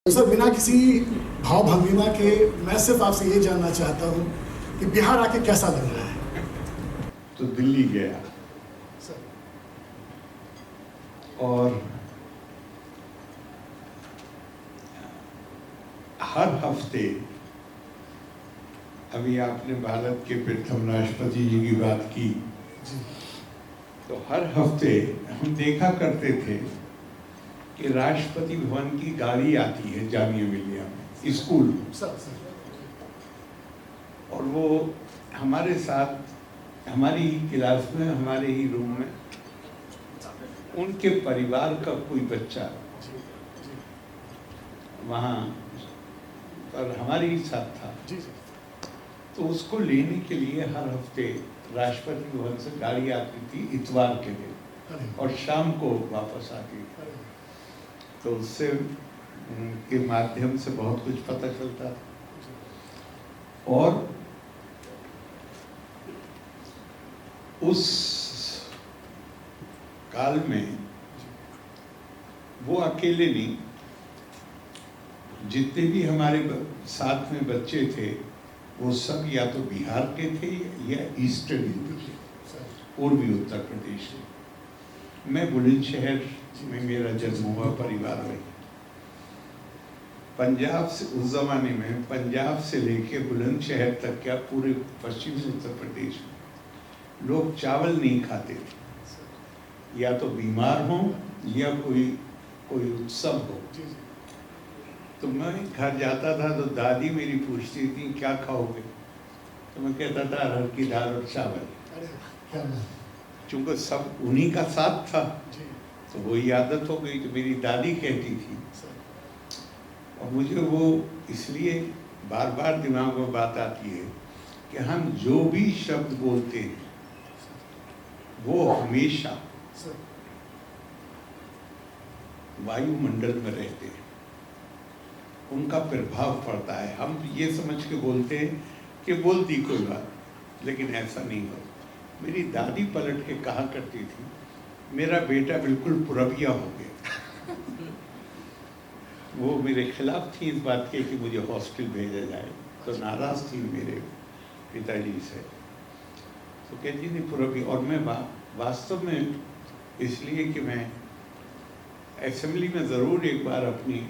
Sir, बिना किसी भाव भंगिमा के मैं सिर्फ आपसे ये जानना चाहता हूँ कि बिहार आके कैसा लग रहा है? तो दिल्ली गया सर, और हर हफ्ते, अभी आपने भारत के प्रथम राष्ट्रपति जी की बात की, जी तो हर हफ्ते हम देखा करते थे कि राष्ट्रपति भवन की गाड़ी आती है जामिया मिलिया में स्कूल में, सर सर और वो हमारे साथ हमारी ही क्लास में, हमारे ही रूम में, उनके परिवार का कोई बच्चा जी जी वहाँ पर हमारे ही साथ था, जी जी तो उसको लेने के लिए हर हफ्ते राष्ट्रपति भवन से गाड़ी आती थी इतवार के दिन, अरे और शाम को वापस आती थी। अरे तो उससे के माध्यम से बहुत कुछ पता चलता था। और उस काल में वो अकेले नहीं, जितने भी हमारे साथ में बच्चे थे वो सब या तो बिहार के थे या ईस्टर्न यूपी के, सर पूर्वी उत्तर प्रदेश के। मैं बुलंदशहर में मेरा जन्म हुआ, परिवार में पंजाब से, उस जमाने में पंजाब से लेके बुलंदशहर तक, क्या पूरे पश्चिमी उत्तर प्रदेश में लोग चावल नहीं खाते थे, या तो बीमार हों या कोई उत्सव हो। जी जी तो मैं घर जाता था तो दादी मेरी पूछती थी क्या खाओगे, तो मैं कहता था अरहर की दाल और चावल। अरे क्या बात, चूंकि सब उन्हीं का साथ था जी तो वही आदत हो गई। तो मेरी दादी कहती थी, सर और मुझे वो इसलिए बार बार दिमाग में बात आती है कि हम जो भी शब्द बोलते हैं वो हमेशा सर वायुमंडल में रहते हैं, उनका प्रभाव पड़ता है। हम ये समझ के बोलते हैं कि बोल दी कोई बात, लेकिन ऐसा नहीं होता। मेरी दादी पलट के कहा करती थी, मेरा बेटा बिल्कुल पुरबिया हो गया। वो मेरे खिलाफ थी इस बात के कि मुझे हॉस्टल भेजा जाए, तो नाराज थी मेरे पिताजी से। तो कहती नहीं पुरबिया। और मैं वास्तव में इसलिए कि मैं असेंबली में ज़रूर एक बार अपनी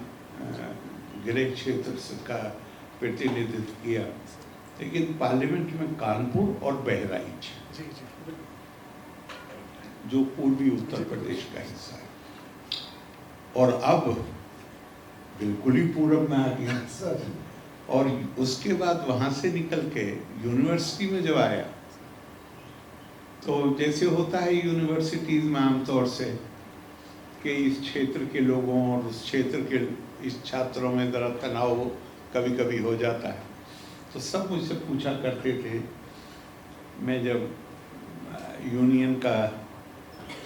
गृह क्षेत्र से का प्रतिनिधित्व किया, लेकिन पार्लियामेंट में कानपुर और बहराइच, जी जी बिल्कुल जो पूर्वी उत्तर प्रदेश का हिस्सा है, और अब बिल्कुल ही पूरब में आ गया। सर और उसके बाद वहाँ से निकल के यूनिवर्सिटी में जब आया, तो जैसे होता है यूनिवर्सिटीज़ में आमतौर से कि इस क्षेत्र के लोगों और उस क्षेत्र के इस छात्रों में ज़रा तनाव कभी कभी हो जाता है, तो सब मुझसे पूछा करते थे, मैं जब यूनियन का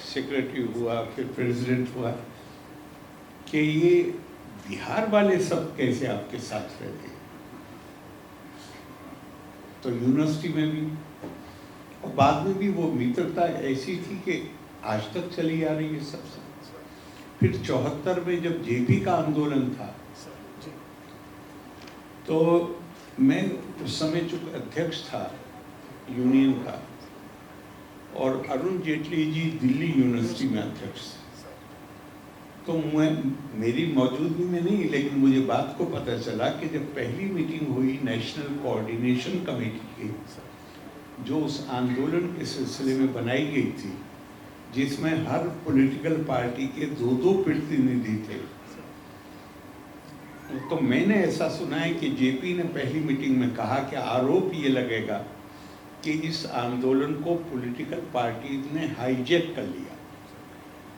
सेक्रेटरी हुआ, फिर प्रेसिडेंट हुआ, कि ये बिहार वाले सब कैसे आपके साथ रहते। तो यूनिवर्सिटी में भी और बाद में भी वो मित्रता ऐसी थी कि आज तक चली आ रही है सबसे। फिर 74 में जब जेपी का आंदोलन था, सर जी तो मैं उस समय चूँकि अध्यक्ष था यूनियन का, और अरुण जेटली जी दिल्ली यूनिवर्सिटी में अध्यक्ष थे। तो मेरी मौजूदगी में नहीं, लेकिन मुझे बात को पता चला कि जब पहली मीटिंग हुई नेशनल कोऑर्डिनेशन कमेटी की, जो उस आंदोलन के सिलसिले में बनाई गई थी, जिसमें हर पॉलिटिकल पार्टी के दो प्रतिनिधि थे, तो मैंने ऐसा सुना है कि जेपी ने पहली मीटिंग में कहा कि आरोप ये लगेगा कि इस आंदोलन को पॉलिटिकल पार्टीज ने हाईजैक कर लिया,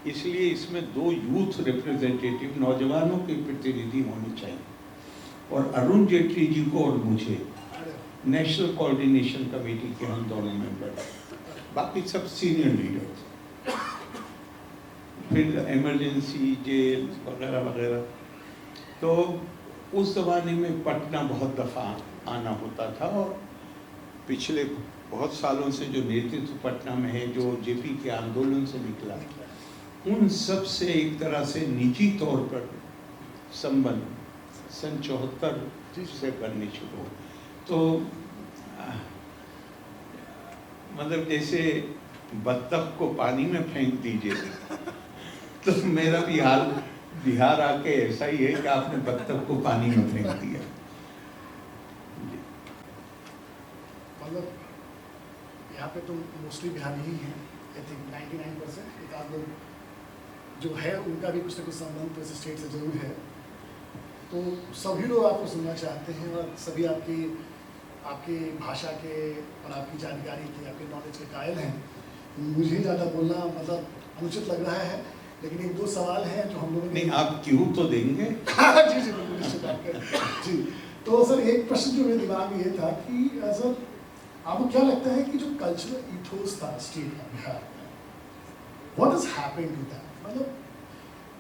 इसलिए इसमें 2 यूथ रिप्रेजेंटेटिव, नौजवानों के प्रतिनिधि होने चाहिए, और अरुण जेटली जी को और मुझे नेशनल कोऑर्डिनेशन कमेटी के हम दोनों मेंबर, बाकी सब सीनियर लीडर थे। फिर इमरजेंसी जेल वगैरह वगैरह। तो उस ज़माने में पटना बहुत दफ़ा आना होता था, और पिछले बहुत सालों से जो नेतृत्व पटना में है, जो जेपी के आंदोलन से निकला, उन सब से एक तरह से निजी तौर पर संबंध सन 74 से बननी शुरू हुई। तो मतलब जैसे बत्तख को पानी में फेंक दीजिए तो मेरा भी हाल बिहार आके ऐसा ही है कि आपने बत्तख को पानी में फेंक दिया। मतलब यहाँ पे तो मोस्टली बिहारी ही हैं, आई थिंक 99%। एक आध लोग जो है उनका भी कुछ ना कुछ संबंध तो इस स्टेट से जरूर है। तो सभी लोग आपको सुनना चाहते हैं और सभी आपकी भाषा के और आपकी जानकारी के, आपके नॉलेज के कायल हैं। मुझे ज़्यादा बोलना मतलब अनुचित लग रहा है, लेकिन एक दो सवाल हैं जो हम लोगों ने। नहीं, आप क्यों तो देंगे। जी जी बिल्कुल, निश्चित बात करें जी। तो सर एक प्रश्न जो मेरे दिमाग में ये था कि सर आपको क्या लगता है कि जो कल्चरल इथोस था स्टेट का बिहार में, what is happening to that? मतलब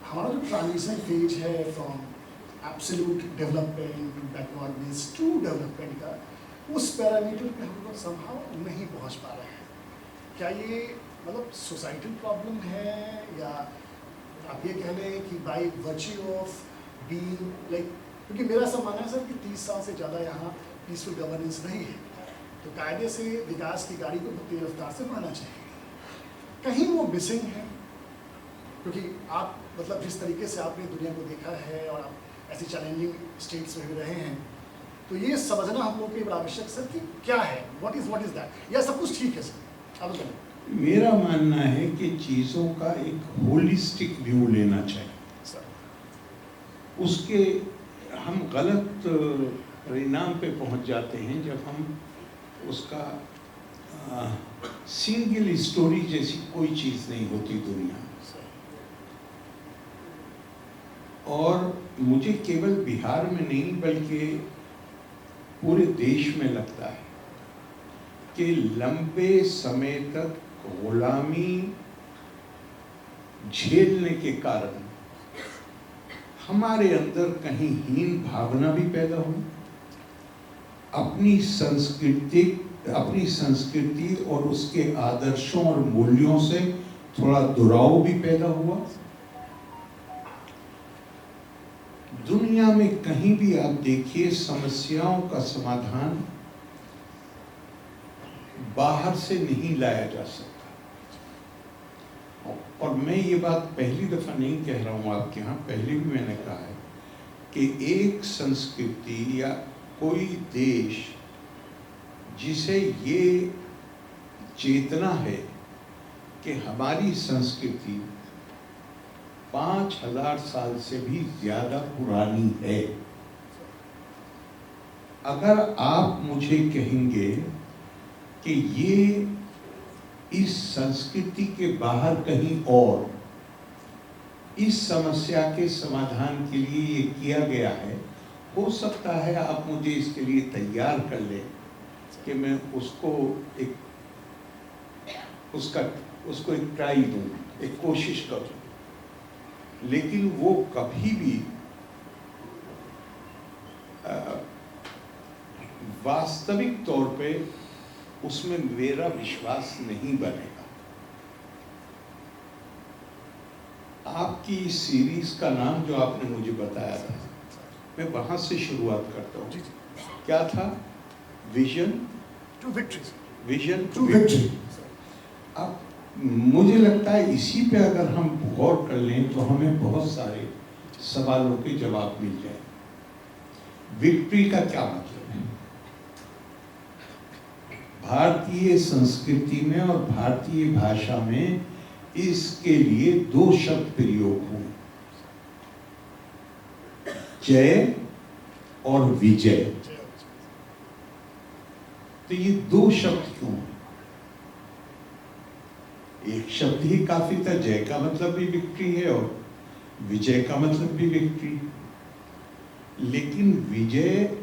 हमारा जो ट्रांजिशन फेज है from absolute development to backwardness to development का, उस पैरामीटर पे हम लोग समहाउ नहीं पहुंच पा रहे हैं। क्या ये मतलब सोसाइटल प्रॉब्लम है, या आप ये कह लें कि by virtue of being like, क्योंकि मेरा ऐसा मानना है सर कि 30 साल से ज़्यादा यहाँ पीसफुल गवर्नेंस नहीं है, तो कायदे से विकास की गाड़ी को तेज रफ्तार से बढ़ाना चाहिए। कहीं वो मिसिंग है, क्योंकि आप मतलब जिस तरीके से आपने दुनिया को देखा है और आप ऐसी चैलेंजिंग स्टेट्स में भी रहे हैं, तो ये समझना हम लोग के लिए आवश्यक सर कि क्या है, व्हाट इज दैट, या सब कुछ ठीक है सर? आप बताएं। मेरा मानना है कि चीज़ों का एक होलिस्टिक व्यू लेना चाहिए सर। उसके हम गलत परिणाम पे पहुंच जाते हैं जब हम उसका सिंगल स्टोरी जैसी कोई चीज़ नहीं होती दुनिया में। और मुझे केवल बिहार में नहीं बल्कि पूरे देश में लगता है कि लंबे समय तक गुलामी झेलने के कारण हमारे अंदर कहीं हीन भावना भी पैदा हुई, अपनी संस्कृति और उसके आदर्शों और मूल्यों से थोड़ा दुराव भी पैदा हुआ। दुनिया में कहीं भी आप देखिए, समस्याओं का समाधान बाहर से नहीं लाया जा सकता। और मैं ये बात पहली दफा नहीं कह रहा हूँ आपके यहाँ, पहले भी मैंने कहा है कि एक संस्कृति या कोई देश जिसे ये चेतना है कि हमारी संस्कृति 5000 साल से भी ज्यादा पुरानी है, अगर आप मुझे कहेंगे कि ये इस संस्कृति के बाहर कहीं और इस समस्या के समाधान के लिए ये किया गया है, हो सकता है आप मुझे इसके लिए तैयार कर लें कि मैं उसको एक ट्राई दूं, एक कोशिश करूं। लेकिन वो कभी भी वास्तविक तौर पे उसमें मेरा विश्वास नहीं बनेगा। आपकी इस सीरीज का नाम जो आपने मुझे बताया था, मैं वहां से शुरुआत करता हूँ। क्या था? Vision to victory. Vision to victory. अब मुझे लगता है इसी पे अगर हम गौर कर लें तो हमें बहुत सारे सवालों के जवाब मिल जाए। विक्ट्री का क्या मतलब है? भारतीय संस्कृति में और भारतीय भाषा में इसके लिए दो शब्द प्रयोग हुए, जय और विजय। तो ये दो शब्द क्यों है? एक शब्द ही काफी था, जय का मतलब भी विक्ट्री है और विजय का मतलब भी विक्ट्री। लेकिन विजय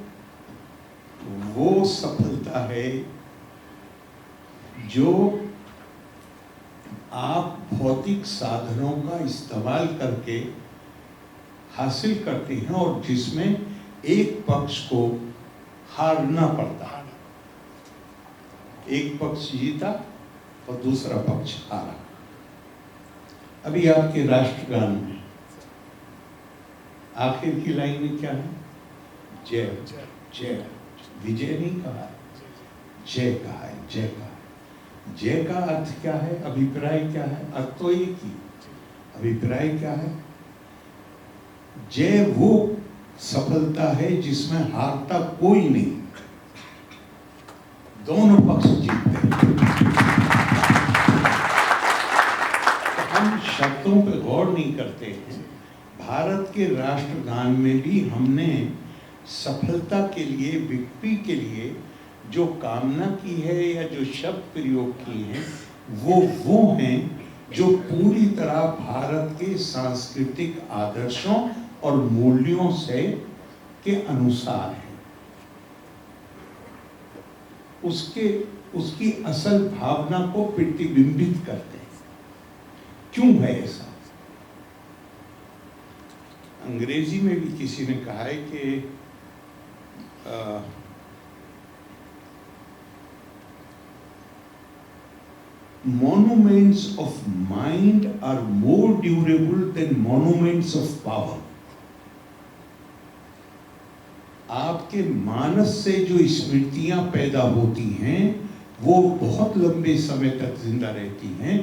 वो सफलता है जो आप भौतिक साधनों का इस्तेमाल करके हासिल करते हैं और जिसमें एक पक्ष को हारना पड़ता है। एक पक्ष जीता और दूसरा पक्ष हारा। अभी आपके राष्ट्रगान में आखिर की लाइन में क्या है? जय जय, विजय नहीं कहा है, जय कहा है, जय कहा है। जय का अर्थ क्या है, अभिप्राय क्या है? अर्थ तो एक ही, अभिप्राय क्या है? जय वो सफलता है जिसमें हारता कोई नहीं, दोनों पक्ष जीतते हैं। तो हम शब्दों पे गौर नहीं करते हैं। भारत के राष्ट्रगान में भी हमने सफलता के लिए, विक्ट्री के लिए जो कामना की है या जो शब्द प्रयोग किए हैं, वो हैं जो पूरी तरह भारत के सांस्कृतिक आदर्शों और मूल्यों से के अनुसार है। उसकी असल भावना को प्रतिबिंबित करते हैं। क्यों है ऐसा? अंग्रेजी में भी किसी ने कहा है कि monuments of mind are more durable than monuments of power. आपके मानस से जो स्मृतियां पैदा होती हैं वो बहुत लंबे समय तक जिंदा रहती हैं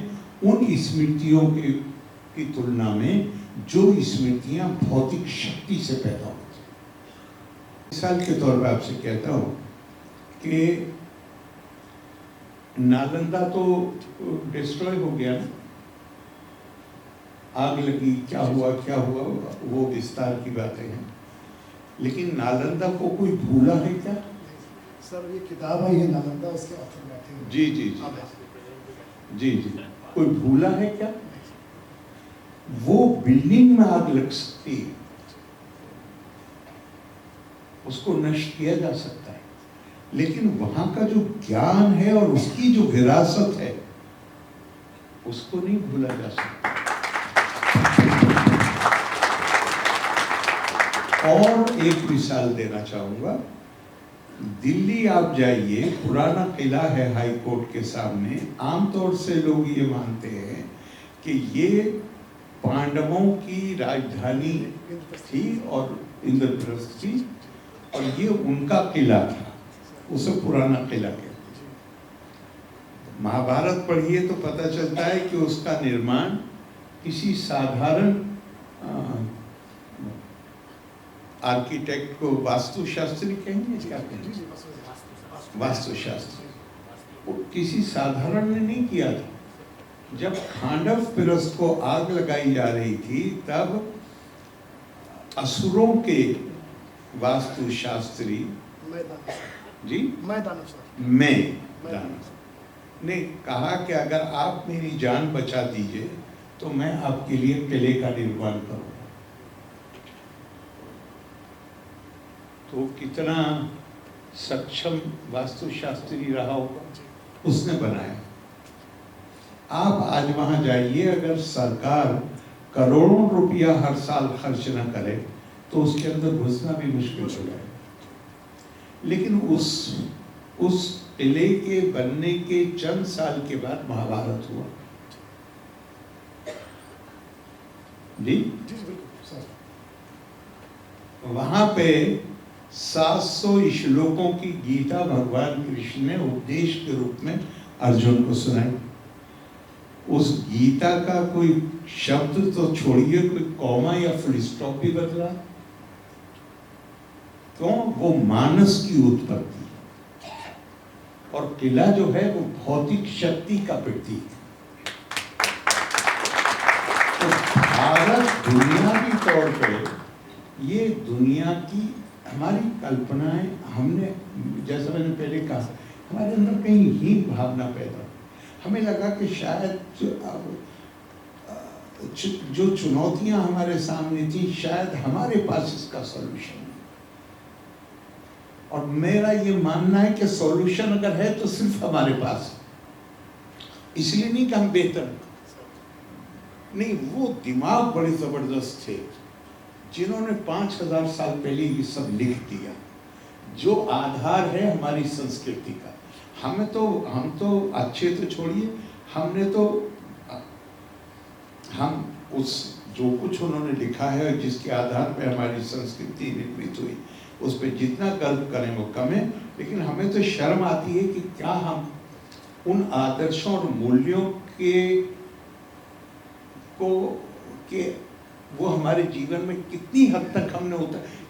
उन स्मृतियों की तुलना में जो स्मृतियां भौतिक शक्ति से पैदा होती हैं। मिसाल के तौर पर आपसे कहता हूं कि नालंदा तो डिस्ट्रॉय हो गया ना, आग लगी, क्या हुआ वो विस्तार की बातें हैं, लेकिन नालंदा को कोई भूला है क्या? सर ये किताब है, ये नालंदा, इसके ऑथर बैठे हैं। जी जी जी जी जी, कोई भूला है क्या? वो बिल्डिंग में आग लग सकती है, उसको नष्ट किया जा सकता है, लेकिन वहां का जो ज्ञान है और उसकी जो विरासत है उसको नहीं भूला जा सकता। और एक मिसाल देना चाहूंगा, दिल्ली आप जाइए, पुराना किला है हाई कोर्ट के सामने। आमतौर से लोग ये मानते हैं कि ये पांडवों की राजधानी थी और इंद्रप्रस्थ थी और ये उनका किला था, उसे पुराना किला कहते हैं। महाभारत पढ़िए तो पता चलता है कि उसका निर्माण किसी साधारण आर्किटेक्ट को, वास्तुशास्त्री कहेंगे, क्या कहेंगे, वास्तुशास्त्री, वो किसी साधारण ने नहीं किया था। जब खांडव पिरस्त को आग लगाई जा रही थी तब असुरों के वास्तुशास्त्री जी ने कहा कि अगर आप मेरी जान बचा दीजिए तो मैं आपके लिए किले का निर्माण करूंगा। तो कितना सक्षम वास्तुशास्त्री रहा होगा, उसने बनाया। आप आज वहां जाइए, अगर सरकार करोड़ों रुपया हर साल खर्च न करे तो उसके अंदर घुसना भी मुश्किल हो जाए। लेकिन उस किले के बनने के चंद साल के बाद महाभारत हुआ। जी वहां पे 700 श्लोकों की गीता भगवान कृष्ण ने उपदेश के रूप में अर्जुन को सुनाई। उस गीता का कोई शब्द तो छोड़िए, कोई कॉमा या फुल स्टॉप भी बदला। क्यों? वो मानस की उत्पत्ति, और किला जो है वो भौतिक शक्ति का प्रतीक है। तो भारत बुनियादी तौर पे ये दुनिया की हमारी कल्पनाएं, हमने जैसा मैंने पहले कहा, हमारे अंदर कहीं हीन भावना पैदा, हमें लगा कि शायद जो चुनौतियां हमारे सामने थी शायद हमारे पास इसका सॉल्यूशन है। और मेरा ये मानना है कि सॉल्यूशन अगर है तो सिर्फ हमारे पास, इसलिए नहीं कि हम बेहतर नहीं, वो दिमाग बड़े जबरदस्त थे जिन्होंने 5000 साल पहले ये सब लिख दिया, जो आधार है हमारी संस्कृति का। हम तो अच्छे तो छोड़िए, हम उस जो कुछ उन्होंने लिखा है और जिसके आधार पर हमारी संस्कृति निर्मित हुई, उस पर जितना गर्व करें वो कम है। लेकिन हमें तो शर्म आती है कि क्या हम उन आदर्शों और मूल्यों के वो हमारे जीवन में कितनी हद तक हमने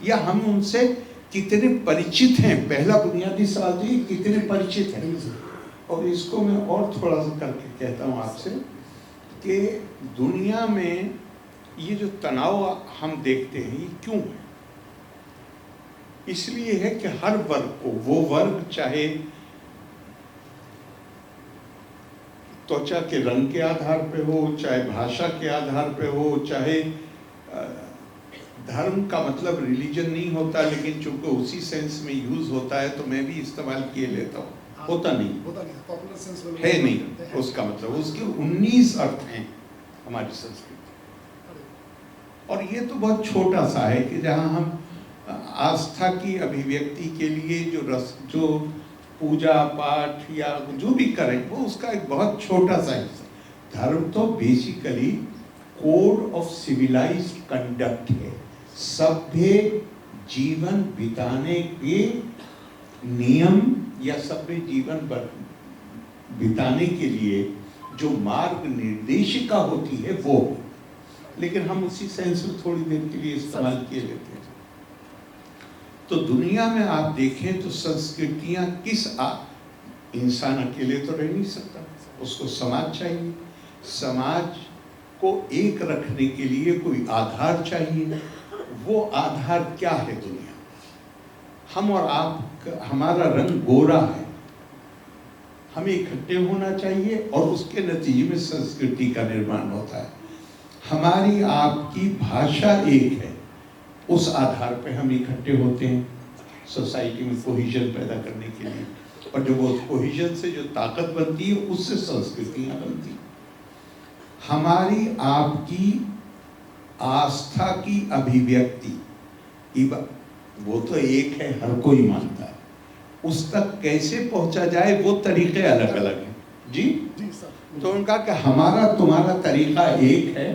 या हम उनसे कितने परिचित हैं। पहला बुनियादी सवाल तो ये, कितने परिचित हैं। और इसको मैं और थोड़ा सा करके कहता हूँ आपसे कि दुनिया में ये जो तनाव हम देखते हैं ये क्यों है? इसलिए है कि हर वर्ग को, वो वर्ग चाहे त्वचा के रंग के आधार पे हो, चाहे भाषा के आधार पे हो, चाहे धर्म का मतलब रिलीजन नहीं होता, लेकिन चूंकि उसी सेंस में यूज होता है तो मैं भी इस्तेमाल किए लेता हूँ। होता नहीं पॉपुलर सेंस में है, नहीं उसका मतलब, उसके 19 अर्थ हैं हमारी संस्कृति। और ये तो बहुत छोटा सा है कि जहाँ हम आस्था की अभिव्यक्ति के लिए जो पूजा पाठ या जो भी करें वो उसका एक बहुत छोटा सा हिस्सा। धर्म तो basically code of civilised conduct है, सभ्य जीवन बिताने के नियम या सभ्य जीवन बिताने के लिए जो मार्ग निर्देशिका होती है वो। लेकिन हम उसी सेंस में थोड़ी देर के लिए इस्तेमाल किए लेते हैं। तो दुनिया में आप देखें तो संस्कृतियां इंसान अकेले तो रह नहीं सकता, उसको समाज चाहिए। समाज को एक रखने के लिए कोई आधार चाहिए। वो आधार क्या है? दुनिया, हम और आप, हमारा रंग गोरा है, हमें इकट्ठे होना चाहिए और उसके नतीजे में संस्कृति का निर्माण होता है। हमारी आपकी भाषा एक है, उस आधार पे हम इकट्ठे होते हैं सोसाइटी में कोहिजन पैदा करने के लिए। और जो वो कोहिजन से जो ताकत बनती है उससे संस्कृतियां बनती हैं। हमारी आपकी आस्था की अभिव्यक्ति वो तो एक है, हर कोई मानता है, उस तक कैसे पहुंचा जाए वो तरीके अलग अलग हैं। जी सर। तो उनका कि हमारा तुम्हारा तरीका एक है,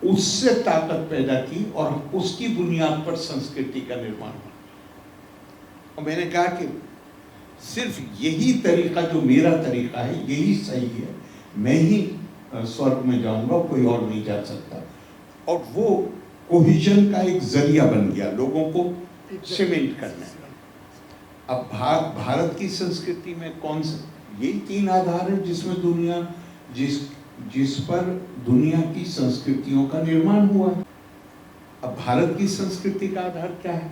उससे ताकत पैदा की और उसकी बुनियाद पर संस्कृति का निर्माण हुआ। और मैंने कहा कि सिर्फ यही तरीका जो मेरा तरीका है यही सही है, मैं ही स्वर्ग में जाऊंगा, कोई और नहीं जा सकता। और वो कोहिजन का एक जरिया बन गया लोगों को सीमेंट करने। अब भारत की संस्कृति में कौन सा, यही 3 आधार है जिसमें दुनिया जिस पर दुनिया की संस्कृतियों का निर्माण हुआ है। अब भारत की संस्कृति का आधार क्या है?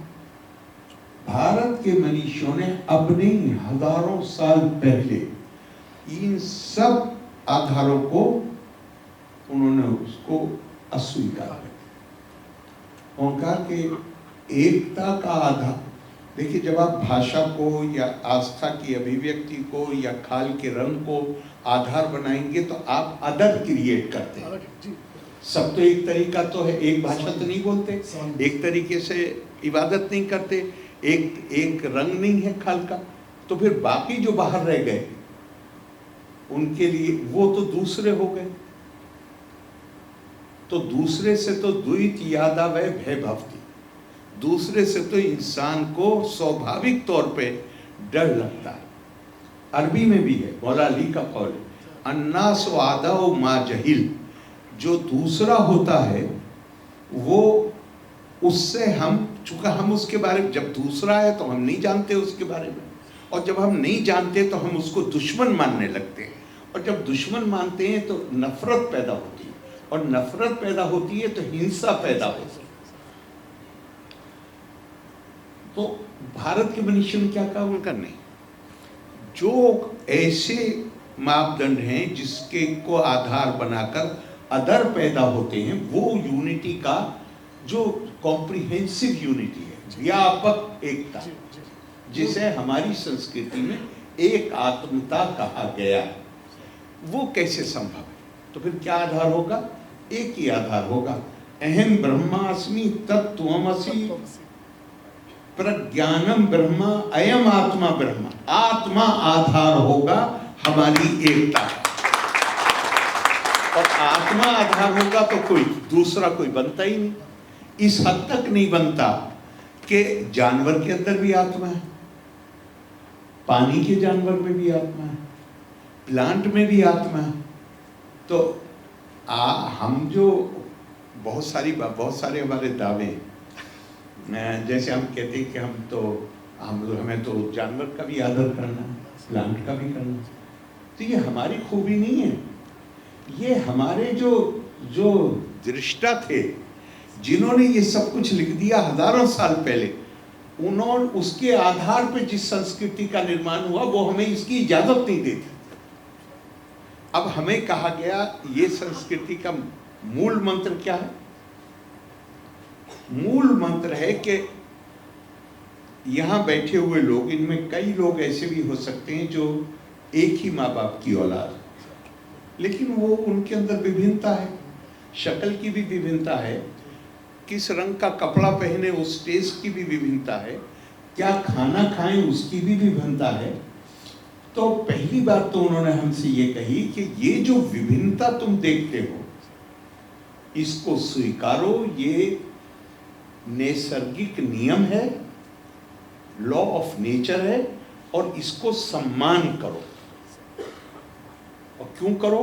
भारत के मनीषियों ने अपने हजारों साल पहले इन सब आधारों को उन्होंने उसको अस्वीकार किया। उनका कि एकता का आधार, देखिए जब आप भाषा को या आस्था की अभिव्यक्ति को या खाल के रंग को आधार बनाएंगे तो आप अदर क्रिएट करते हैं। सब तो एक तरीका तो है, एक भाषा तो नहीं बोलते, एक तरीके से इबादत नहीं करते, एक रंग नहीं है खाल का, तो फिर बाकी जो बाहर रह गए उनके लिए वो तो दूसरे हो गए। तो दूसरे से तो द्वैत यादा वह भय भवती, दूसरे से तो इंसान को स्वाभाविक तौर पे डर लगता है। अरबी में भी है, मौला अली का कौल है, अन्नास वादा व मा जहिल, जो दूसरा होता है वो उससे हम, चूंकि हम उसके बारे में, जब दूसरा है तो हम नहीं जानते उसके बारे में, और जब हम नहीं जानते तो हम उसको दुश्मन मानने लगते हैं, और जब दुश्मन मानते हैं तो नफरत पैदा होती है, और नफरत पैदा होती है तो हिंसा पैदा होती है। तो भारत के मनुष्य ने क्या कहा? उनका नहीं, जो ऐसे मापदंड हैं जिसके को आधार बनाकर अदर पैदा होते हैं, वो यूनिटी का जो कॉम्प्रिहेंसिव यूनिटी है, व्यापक एकता, जिसे हमारी संस्कृति में एक आत्मता कहा गया, वो कैसे संभव है? तो फिर क्या आधार होगा? एक ही आधार होगा, अहम ब्रह्मास्मि तत्त्वमसि प्रज्ञानम ब्रह्मा अयम आत्मा ब्रह्मा। आत्मा आधार होगा हमारी एकता। और आत्मा आधार होगा तो कोई दूसरा कोई बनता ही नहीं। इस हद तक नहीं बनता कि जानवर के अंदर भी आत्मा है, पानी के जानवर में भी आत्मा है, प्लांट में भी आत्मा है। तो हम जो बहुत सारे हमारे दावे, जैसे हम कहते हैं कि हमें तो जानवर का भी आदर करना है, प्लांट का भी करना है, तो ये हमारी खूबी नहीं है। ये हमारे जो दृष्टा थे, जिन्होंने ये सब कुछ लिख दिया हजारों साल पहले, उन्होंने उसके आधार पर जिस संस्कृति का निर्माण हुआ वो हमें इसकी इजाजत नहीं देती। अब हमें कहा गया ये संस्कृति का मूल मंत्र क्या है? मूल मंत्र है कि यहां बैठे हुए लोग, इनमें कई लोग ऐसे भी हो सकते हैं जो एक ही माँ बाप की औलाद, लेकिन वो उनके अंदर विभिन्नता है, शक्ल की भी विभिन्नता है, किस रंग का कपड़ा पहने उस टेस्ट की भी विभिन्नता है, क्या खाना खाएं उसकी भी विभिन्नता है। तो पहली बात तो उन्होंने हमसे ये कही कि ये जो विभिन्नता तुम देखते हो इसको स्वीकारो, ये नैसर्गिक नियम है, लॉ ऑफ नेचर है, और इसको सम्मान करो। और क्यों करो?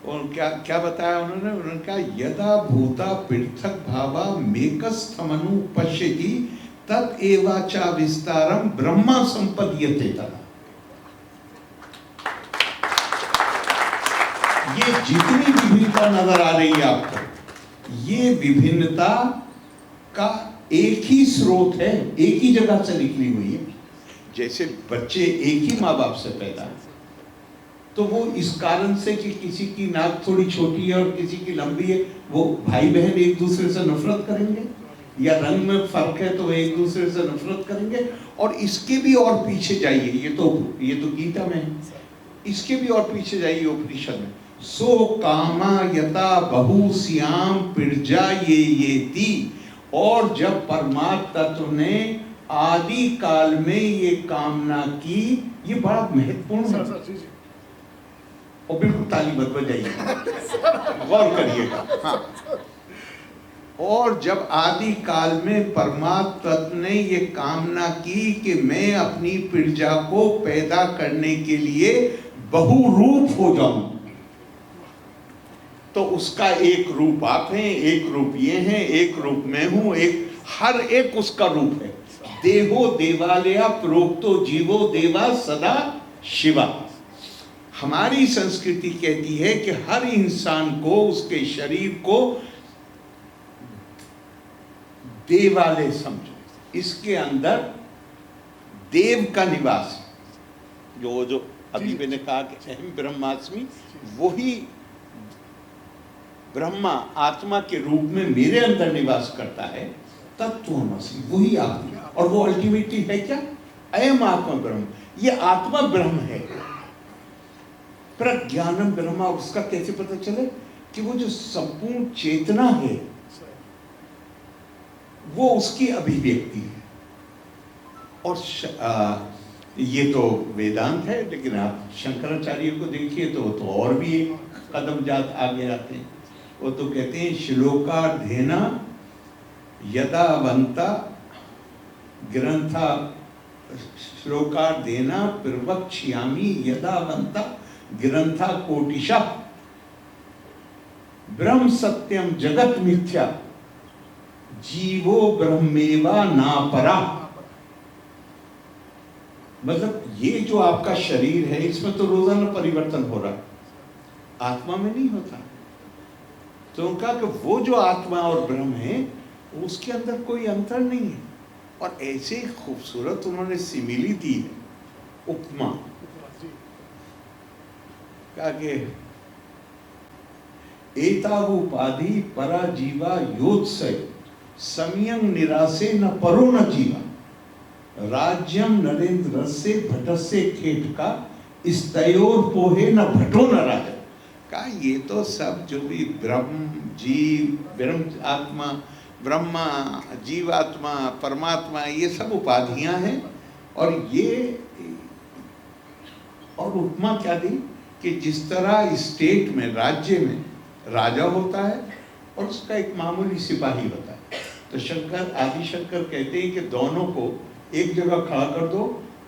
और क्या बताया उन्होंने कहा यदा भूता पृथक भावा मेकस्थमनु पश्यति तत् एवाचा विस्तारम ब्रह्मा संपद्यते तथा। ये जितनी विभिन्नता नजर आ रही है आपको, ये विभिन्नता का एक ही स्रोत है, एक ही जगह से निकली हुई है। जैसे बच्चे एक ही माँ बाप से पैदा है, तो वो इस कारण से कि किसी की नाक थोड़ी छोटी है और किसी की लंबी है, वो भाई बहन एक दूसरे से नफरत करेंगे, या रंग में फर्क है तो एक दूसरे से नफरत करेंगे। और इसके भी और पीछे जाइए, ये तो गीता में है, इसके भी और पीछे जाइए उपनिषद में, सो कामा यता बहु श्याम पिरजा ये ती। और जब परमात्मा तत्व ने आदि काल में ये कामना की, ये बड़ा महत्वपूर्ण है, और बिल्कुल ताली मत बजाइए, गौर करिएगा। हाँ, और जब आदि काल में परमात्मा तत्व ने ये कामना की कि मैं अपनी प्रजा को पैदा करने के लिए बहुरूप हो जाऊं, तो उसका एक रूप आप हैं, एक रूप ये हैं, एक रूप मैं हूं, हर एक उसका रूप है। देहो देवालया प्रोक्तो जीवो देवा सदा शिवा। हमारी संस्कृति कहती है कि हर इंसान को, उसके शरीर को देवालय समझो, इसके अंदर देव का निवास, जो अभी मैंने कहा कि अहम ब्रह्मास्मि, वही ब्रह्मा आत्मा के रूप में मेरे अंदर निवास करता है, तत्वमसि, वही आत्मा। और वो अल्टीमेटली है क्या? अयम आत्मा ब्रह्म। ये आत्मा ब्रह्म है, प्रज्ञानम ब्रह्मा। उसका कैसे पता चले? कि वो जो संपूर्ण चेतना है वो उसकी अभिव्यक्ति है। और ये तो वेदांत है, लेकिन आप शंकराचार्य को देखिए तो और भी एक कदम आगे जाते हैं। वो तो कहते हैं श्लोकार्धेना यदावंता ग्रंथा, श्लोकार्धेना प्रवक्ष्यामि यदावंता ग्रंथा कोटिशा ब्रह्म सत्यम जगत मिथ्या जीवो ब्रह्मेवा नापरा। मतलब ये जो आपका शरीर है, इसमें तो रोजाना परिवर्तन हो रहा है, आत्मा में नहीं होता। तो उनका कि वो जो आत्मा और ब्रह्म है उसके अंदर कोई अंतर नहीं है। और ऐसे खूबसूरत उन्होंने सिमिली दी है, उपमा, कहा कि एतावुपाधि परा जीवा योत्सय समयं निरासे न परो न जीवा राज्यम नरेंद्र से भटस्य खेटका स्तयोर पोहे न भटो न राजा। कहा ये तो सब जो भी ब्रह्म जीव, ब्रह्म आत्मा, ब्रह्मा, जीवात्मा, परमात्मा, ये सब उपाधियां हैं। और ये और उपमा क्या दी कि जिस तरह स्टेट में, राज्य में राजा होता है और उसका एक मामूली सिपाही होता है, तो आदि शंकर कहते हैं कि दोनों को एक जगह खड़ा कर दो,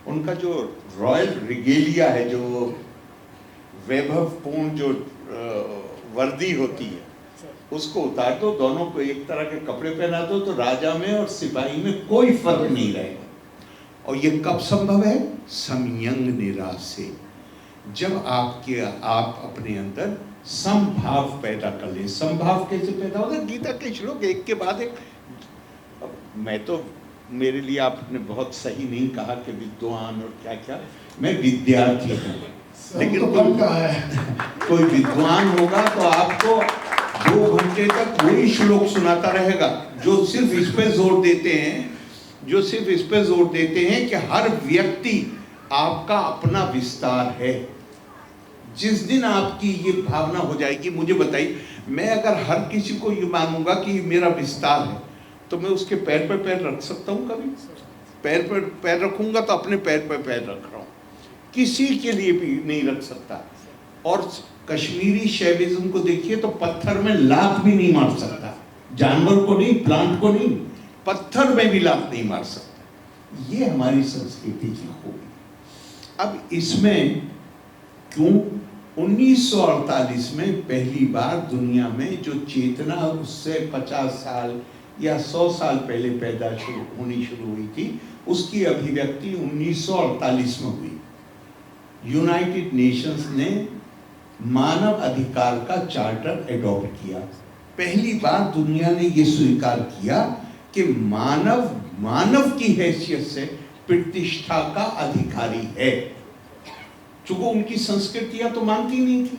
उनका जो रॉयल रिगेलिया है, जो वैभवपूर्ण जो वर्दी होती है, उसको उतार दो, दोनों को एक तरह के कपड़े पहना दो, तो राजा में और सिपाही में कोई फर्क नहीं रहेगा। और ये कब संभव है? समयंग निराश से, जब आप अपने अंदर समभाव पैदा कर ले। समभाव कैसे पैदा होगा? गीता के श्लोक एक के बाद एक। मैं तो, मेरे लिए आपने बहुत सही नहीं कहा कि विद्वान और क्या क्या, मैं विद्यार्थी हूँ, लेकिन तो कोई विद्वान होगा तो आपको 2 घंटे तक वही श्लोक सुनाता रहेगा, जो सिर्फ इस पे जोर देते हैं कि हर व्यक्ति आपका अपना विस्तार है। जिस दिन आपकी ये भावना हो जाएगी, मुझे बताइए, मैं अगर हर किसी को ये मानूंगा कि ये मेरा विस्तार है, तो मैं उसके पैर पर पैर रख सकता हूँ? कभी पैर पर पैर रखूंगा तो अपने पैर पर पैर रख रहा हूँ, किसी के लिए भी नहीं रख सकता। और कश्मीरी शैविज्म को देखिए तो पत्थर में लात भी नहीं मार सकता, जानवर को नहीं, प्लांट को नहीं, पत्थर में भी लात नहीं मार सकता। ये हमारी संस्कृति की खूबी। अब इसमें क्यों 1948 में पहली बार दुनिया में जो चेतना उससे 50 साल या 100 साल पहले पैदा होनी शुरू हुई थी, उसकी अभिव्यक्ति 1948 में हुई। यूनाइटेड नेशंस ने मानव अधिकार का चार्टर एडॉप्ट किया। पहली बार दुनिया ने यह स्वीकार किया कि मानव की हैसियत से प्रतिष्ठा का अधिकारी है, चूंकि उनकी संस्कृतियां तो मानती नहीं थी।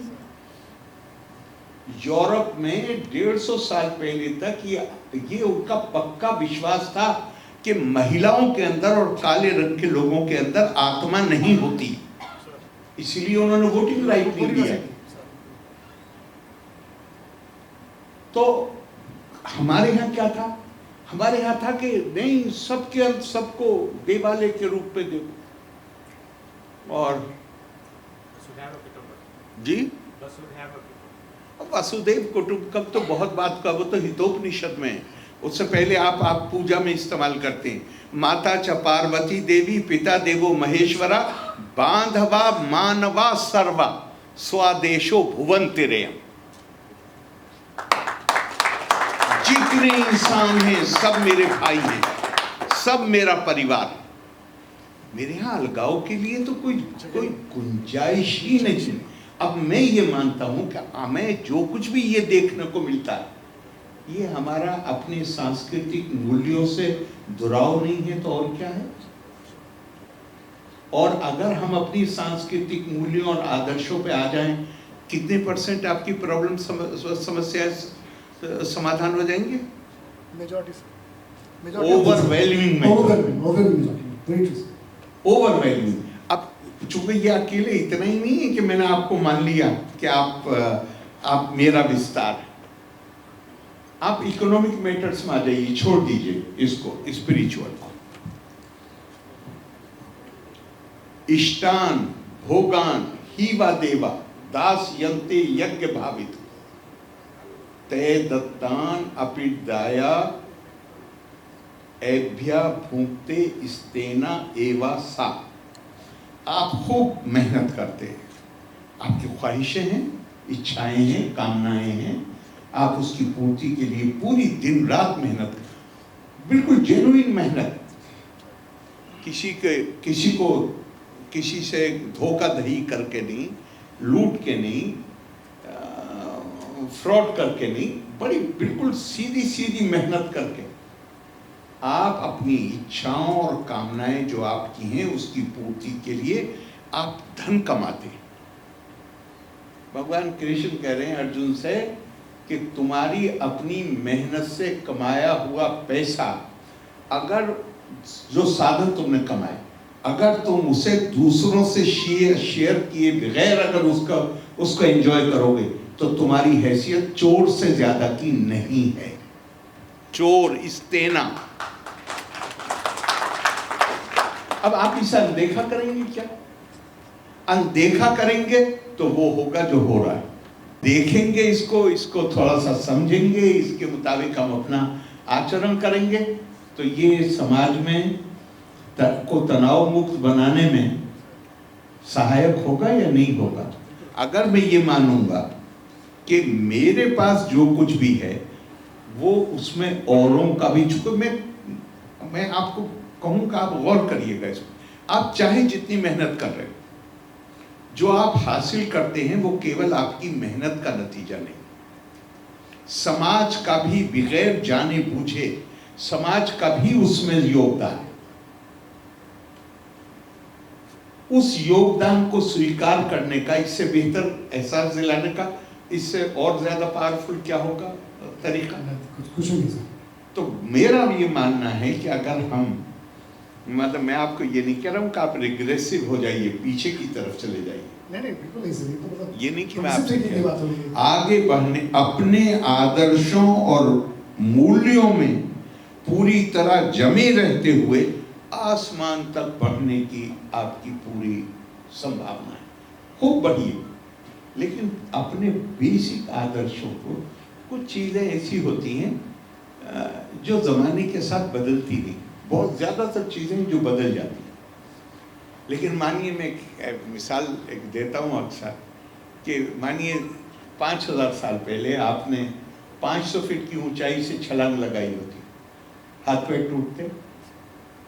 यूरोप में 150 साल पहले तक ये उनका पक्का विश्वास था कि महिलाओं के अंदर और काले रंग के लोगों के अंदर आत्मा नहीं होती, इसलिए उन्होंने वोटिंग राइट नहीं दिया। तो हमारे यहाँ क्या था? हमारे यहाँ था कि नहीं, सबको देवालय के रूप में देखो। और जी, वसुदेव कुटुंबकम तो बहुत बात का, वो तो हितोपनिषद में है। उससे पहले आप पूजा में इस्तेमाल करते हैं। माता च पार्वती देवी, पिता देवो महेश्वरा, बांधवा मानवा सर्वा, स्वादेशो भुवंतिरेयम। जितने इंसान हैं सब मेरे भाई हैं, सब मेरा परिवार। मेरे यहाँ अलगाव के लिए तो कोई गुंजाइश ही नहीं। अब मैं ये मानता हूं कि हमें जो कुछ भी ये देखने को मिलता है, ये हमारा अपने सांस्कृतिक मूल्यों से दुराव नहीं है तो और क्या है। और अगर हम अपनी सांस्कृतिक मूल्यों और आदर्शों पे आ जाएं, कितने % आपकी प्रॉब्लम समस्या समाधान हो जाएंगे? ओवरवेलमिंग। अब चूंकि ये अकेले इतना ही नहीं है कि मैंने आपको मान लिया कि आप मेरा विस्तार है। आप इकोनॉमिक मैटर्स में आ जाइए, छोड़ दीजिए इसको, स्पिरिचुअल को। इष्टान भोगान हीवा देवा दास यंते यज्ञ भावित ते दत्तान अपिदाया एभ्या भूंगते स्तेना एवा सा। आप खूब मेहनत करते हैं, आपकी ख्वाहिशें हैं, इच्छाएं हैं, कामनाएं हैं, आप उसकी पूर्ति के लिए पूरी दिन रात मेहनत, बिल्कुल जेन्युइन मेहनत, किसी से धोखाधड़ी करके नहीं, लूट के नहीं, फ्रॉड करके नहीं, बड़ी बिल्कुल सीधी मेहनत करके आप अपनी इच्छाओं और कामनाएं जो आपकी हैं उसकी पूर्ति के लिए आप धन कमाते हैं। भगवान कृष्ण कह रहे हैं अर्जुन से कि तुम्हारी अपनी मेहनत से कमाया हुआ पैसा, अगर जो साधन तुमने कमाए, अगर तुम उसे दूसरों से शेयर किए बगैर अगर उसको एंजॉय करोगे तो तुम्हारी हैसियत चोर से ज्यादा की नहीं है। चोर इस्तेना। अब आप इसे अनदेखा करेंगे क्या? अनदेखा करेंगे तो वो होगा जो हो रहा है। देखेंगे इसको थोड़ा सा समझेंगे, इसके मुताबिक हम अपना आचरण करेंगे, तो ये समाज में को तनाव मुक्त बनाने में सहायक होगा या नहीं होगा। अगर मैं ये मानूंगा कि मेरे पास जो कुछ भी है वो उसमें औरों का भी, चूंकि मैं आपको कहूँगा, आप गौर करिएगा इसमें। आप चाहे जितनी मेहनत कर रहे हो, जो आप हासिल करते हैं वो केवल आपकी मेहनत का नतीजा नहीं, समाज का भी बगैर जाने बूझे समाज का भी उसमें योगदान है। उस योगदान को स्वीकार करने का, इससे बेहतर एहसास दिलाने का, इससे और ज्यादा पावरफुल क्या होगा तरीका। कुछ नहीं सर। तो मेरा ये मानना है कि अगर हम, मतलब मैं आपको ये नहीं कह रहा हूँ कि आप रिग्रेसिव हो जाइए, पीछे की तरफ चले जाइए, नहीं बिल्कुल नहीं सर, ये तो मतलब ये नहीं कि मैं आपसे की बात हो रही है। आगे बढ़ने, अपने आदर्शों और मूल्यों में पूरी तरह जमे रहते हुए आसमान तक बढ़ने की आपकी पूरी संभावना है, खूब बढ़िए। लेकिन अपने बेसिक आदर्शों को, कुछ चीज़ें ऐसी होती हैं जो ज़माने के साथ बदलती नहीं, बहुत ज़्यादातर चीज़ें जो बदल जाती हैं। लेकिन मानिए, मैं एक मिसाल एक देता हूँ अक्सर, कि मानिए 5000 साल पहले आपने 500 फीट की ऊंचाई से छलांग लगाई होती, हाथ पैर टूटते।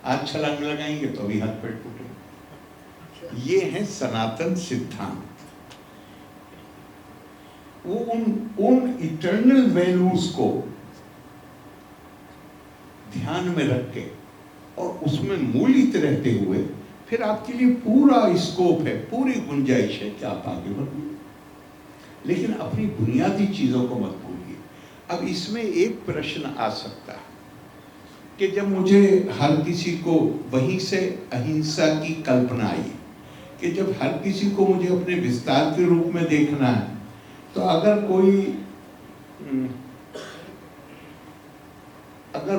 आज छलांग लगाएंगे तो भी हाथ पैर टूटेंगे। ये है सनातन सिद्धांत। वो उन इटर्नल वैल्यूज को ध्यान में रख के और उसमें मूलित रहते हुए फिर आपके लिए पूरा स्कोप है, पूरी गुंजाइश है कि आप आगे बढ़िए, लेकिन अपनी बुनियादी चीजों को मत भूलिए। अब इसमें एक प्रश्न आ सकता है कि जब मुझे हर किसी को, वहीं से अहिंसा की कल्पना आई कि जब हर किसी को मुझे अपने विस्तार के रूप में देखना है, तो अगर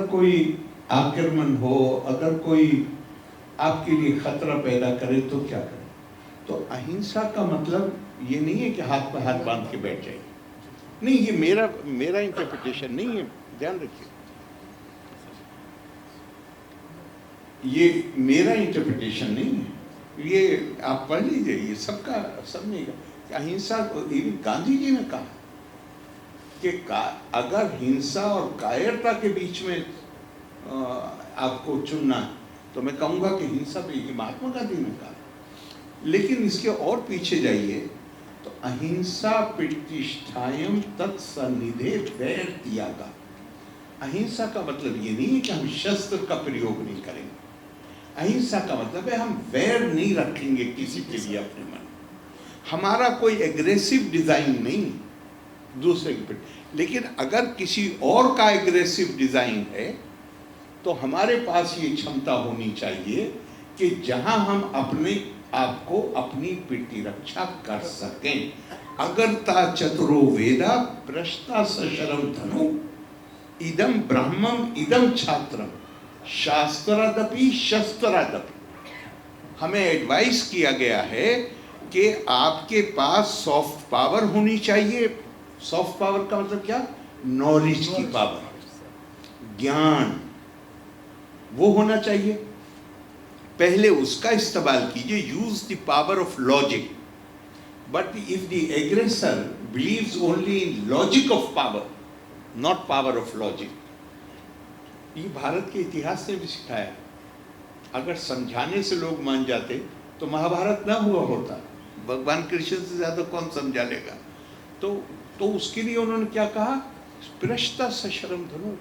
कोई आक्रमण हो, अगर कोई आपके लिए खतरा पैदा करे तो क्या करें। तो अहिंसा का मतलब ये नहीं है कि हाथ पर हाथ बांध के बैठ जाइए, नहीं, ये मेरा इंटरप्रिटेशन नहीं है, ध्यान रखिए, ये मेरा इंटरप्रिटेशन नहीं है, ये आप पढ़ लीजिए, ये सब नहीं का अहिंसा। गांधी जी ने कहा कि अगर हिंसा और कायरता के बीच में आपको चुनना है, तो मैं कहूँगा कि हिंसा पे, ये महात्मा गांधी ने कहा। लेकिन इसके और पीछे जाइए तो अहिंसा प्रतिष्ठायम तत्सन्निधे वैर त्यागा। अहिंसा का मतलब ये नहीं है कि हम शस्त्र का प्रयोग नहीं करेंगे, अहिंसा का मतलब है हम वैर नहीं रखेंगे किसी के लिए अपने मन। हमारा कोई एग्रेसिव डिजाइन नहीं दूसरे के प्रति, लेकिन अगर किसी और का एग्रेसिव डिजाइन है तो हमारे पास ये क्षमता होनी चाहिए कि जहां हम अपने आप को, अपनी प्रतिरक्षा कर सकें। अगरता चतुरो वेदा प्रश्ता सशरम धनु इदम ब्रह्मम इदम छात्रम शास्त्रादपि शस्त्रादपि। हमें एडवाइस किया गया है कि आपके पास सॉफ्ट पावर होनी चाहिए। सॉफ्ट पावर का मतलब क्या? नॉलेज की पावर, ज्ञान, वो होना चाहिए। पहले उसका इस्तेमाल कीजिए, use the power of logic. But if the aggressor believes only in logic of power, not power of logic, ये भारत के इतिहास ने भी सिखाया। अगर समझाने से लोग मान जाते तो महाभारत ना हुआ होता, भगवान कृष्ण से ज्यादा कौन समझा लेगा। तो उसके लिए उन्होंने क्या कहा? प्रश्ता सशरम धनु।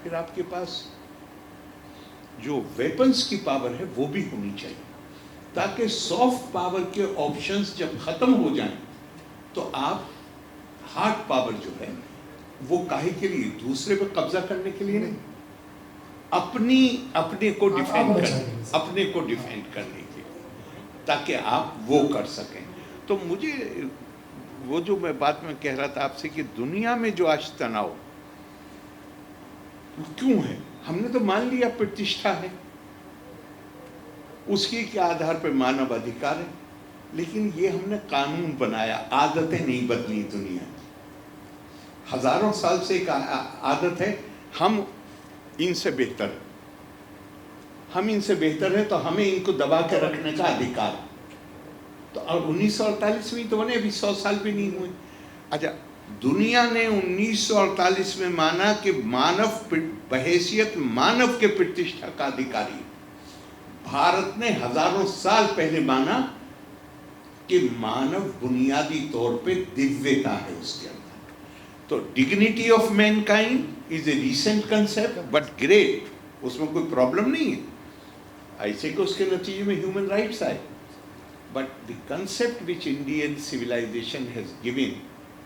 फिर आपके पास जो वेपन्स की पावर है वो भी होनी चाहिए, ताकि सॉफ्ट पावर के ऑप्शंस जब खत्म हो जाएं तो आप हार्ड पावर जो है वो काहे के लिए? दूसरे पे कब्जा करने के लिए नहीं, अपने को डिफेंड करने के लिए, ताकि आप वो कर सकें। तो मुझे वो जो मैं बात में कह रहा था आपसे कि दुनिया में जो आज तनाव क्यों है, हमने तो मान लिया प्रतिष्ठा है, उसके के आधार पर मानव अधिकार है, लेकिन ये हमने कानून बनाया, आदतें नहीं बदली दुनिया की। हजारों साल से एक आदत है, हम इनसे बेहतर हैं, हम इनसे बेहतर हैं तो हमें इनको दबा के रखने का अधिकार। तो अब 1948 में तो बने, अभी 100 साल भी नहीं हुए। अच्छा, दुनिया ने 1948 में माना कि मानव बहैसियत मानव के प्रतिष्ठा का अधिकारी। भारत ने हजारों साल पहले माना कि मानव बुनियादी तौर पे दिव्यता है उसके अंदर। तो dignity of Mankind is a recent concept but great, उसमें कोई प्रॉब्लम नहीं है। ऐसे कि उसके नतीजे में ह्यूमन राइट्स आए, but the concept which Indian civilisation has given,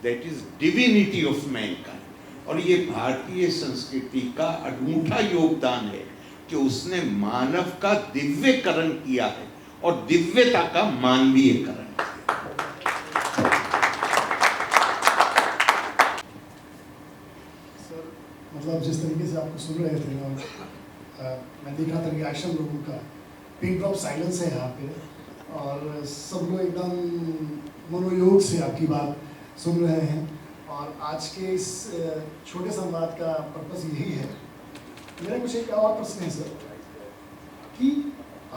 that is divinity of mankind. और ये भारतीय संस्कृति का अनूठा योगदान है कि उसने मानव का दिव्यकरण किया है और दिव्यता का मानवीयकरण। सर, मतलब जिस तरीके से आपको सुन रहे थे और मैं देख रहा था रिएक्शन लोगों का, पिन ड्रॉप साइलेंस है यहाँ पे, और सब लोग एकदम मनोयोग से आपकी बात सुन रहे हैं। और आज के इस छोटे संवाद का पर्पस यही है। मेरा कुछ एक और प्रश्न है सर, कि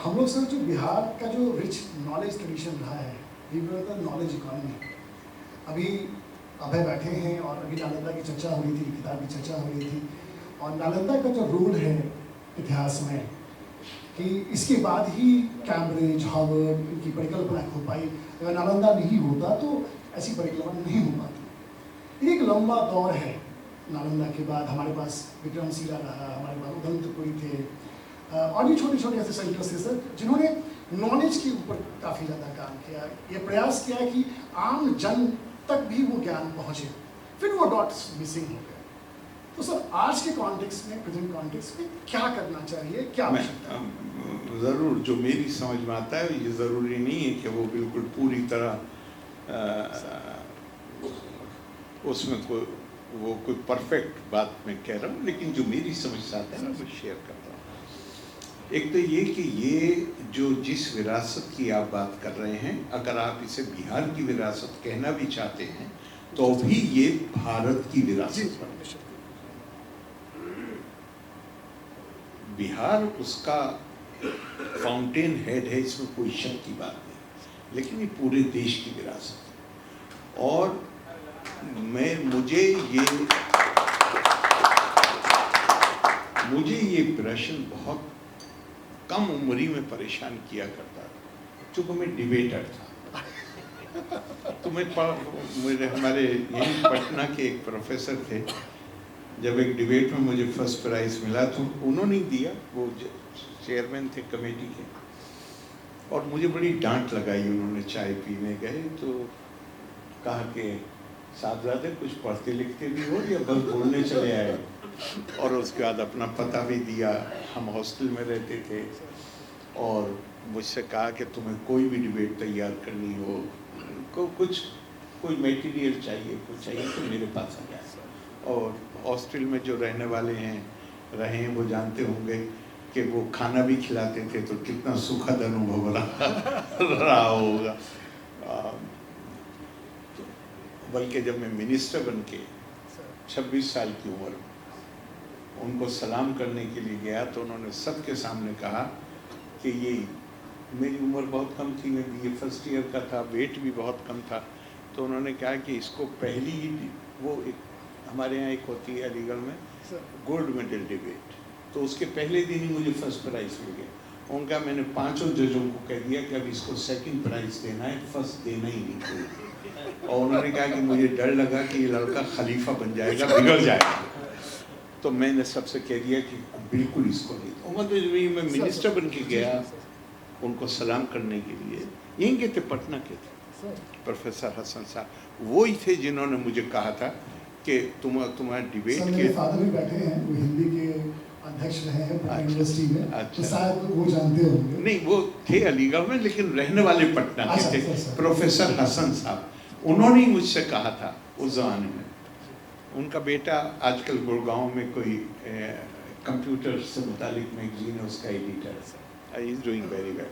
हम लोग सर जो बिहार का जो रिच नॉलेज ट्रेडिशन रहा है, नॉलेज इकॉनमी, अभी अभय बैठे हैं और अभी नालंदा की चर्चा हो रही थी, किताब की चर्चा हो रही थी, और नालंदा का जो रोल है इतिहास में, कि इसके बाद ही कैम्ब्रिज, हार्वर्ड, इनकी परिकल्पना हो पाई। अगर नालंदा नहीं होता तो ऐसी परिकल्पना नहीं हो पाती। एक लंबा दौर है नालंदा के बाद, हमारे पास विक्रमशिला रहा, हमारे पास उदंतपुरी थे, और भी छोटे छोटे ऐसे सेंटर्स थे सर, जिन्होंने नॉलेज के ऊपर काफ़ी ज़्यादा काम किया, ये प्रयास किया कि आम जन तक भी वो ज्ञान पहुँचे। फिर वो डॉट्स मिसिंग हो गए। तो सर आज के कॉन्टेक्स्ट में, प्रेजेंट कॉन्टेक्स्ट में क्या करना चाहिए, क्या ज़रूर जो मेरी समझ में आता है, ये ज़रूरी नहीं है कि वो बिल्कुल पूरी तरह उसमें कोई परफेक्ट बात मैं कह रहा हूँ, लेकिन जो मेरी समझ से आता है ना वो शेयर करता हूँ। एक तो ये कि ये जो जिस विरासत की आप बात कर रहे हैं, अगर आप इसे बिहार की विरासत कहना भी चाहते हैं तो भी ये भारत की विरासत है। बिहार उसका फाउंटेन हेड है, इसमें कोई शक की बात नहीं, लेकिन ये पूरे देश की विरासत है। और मुझे ये प्रश्न बहुत कम उम्री में परेशान किया करता था, चूँकि मैं डिबेटर था। तो मेरे हमारे यहीं पटना के एक प्रोफेसर थे, जब एक डिबेट में मुझे फर्स्ट प्राइज मिला तो उन्होंने ही दिया, वो चेयरमैन थे कमेटी के, और मुझे बड़ी डांट लगाई। उन्होंने चाय पीने गए तो कहा कि साहबजादे कुछ पढ़ते लिखते भी हो या बस बोलने चले आए। और उसके बाद अपना पता भी दिया, हम हॉस्टल में रहते थे, और मुझसे कहा कि तुम्हें कोई भी डिबेट तैयार करनी हो, कोई मटेरियल चाहिए, कुछ चाहिए तो मेरे पास आ जाए। और हॉस्टल में जो रहने वाले रहे वो जानते होंगे कि वो खाना भी खिलाते थे, तो कितना सुखद अनुभव रहा होगा। बल्कि जब मैं मिनिस्टर बन के 26 साल की उम्र उनको सलाम करने के लिए गया तो उन्होंने सबके सामने कहा कि ये मेरी उम्र बहुत कम थी, मैं BA फर्स्ट ईयर का था, वेट भी बहुत कम था। तो उन्होंने कहा कि इसको पहली वो एक हमारे यहाँ एक होती है अलीगढ़ में गोल्ड मेडल डिबेट, तो उसके पहले दिन ही मुझे फर्स्ट प्राइज़ मिल गया। उनका मैंने 5 जजों को कह दिया कि अब इसको सेकंड प्राइज़ देना है, फर्स्ट देना ही नहीं चाहिए। और उन्होंने कहा कि मुझे डर लगा कि ये लड़का खलीफा बन जाएगा, बिगड़ जाएगा, तो मैंने सबसे कह दिया कि बिल्कुल इसको नहीं। मतलब मैं मिनिस्टर बन के गया उनको सलाम करने के लिए, यहीं के थे, पटना के थे, प्रोफेसर हसन साहब, वो ही थे जिन्होंने मुझे कहा था कि तुम्हारा डिबेट के फादर भी बैठे हैं, वो हिंदी के अध्यक्ष रहे हैं पटना यूनिवर्सिटी में। अच्छा, तो शायद वो जानते होंगे। नहीं, वो थे अलीगढ़ में लेकिन रहने वाले पटना के थे, प्रोफेसर हसन साहब। उन्होंने ही मुझसे कहा था उस ज़माने में, उनका बेटा आजकल गुड़गांव में कोई कंप्यूटर से मुतालिक मैगजीन है, उसका एडिटर है, इज डूइंग वेरी वेल।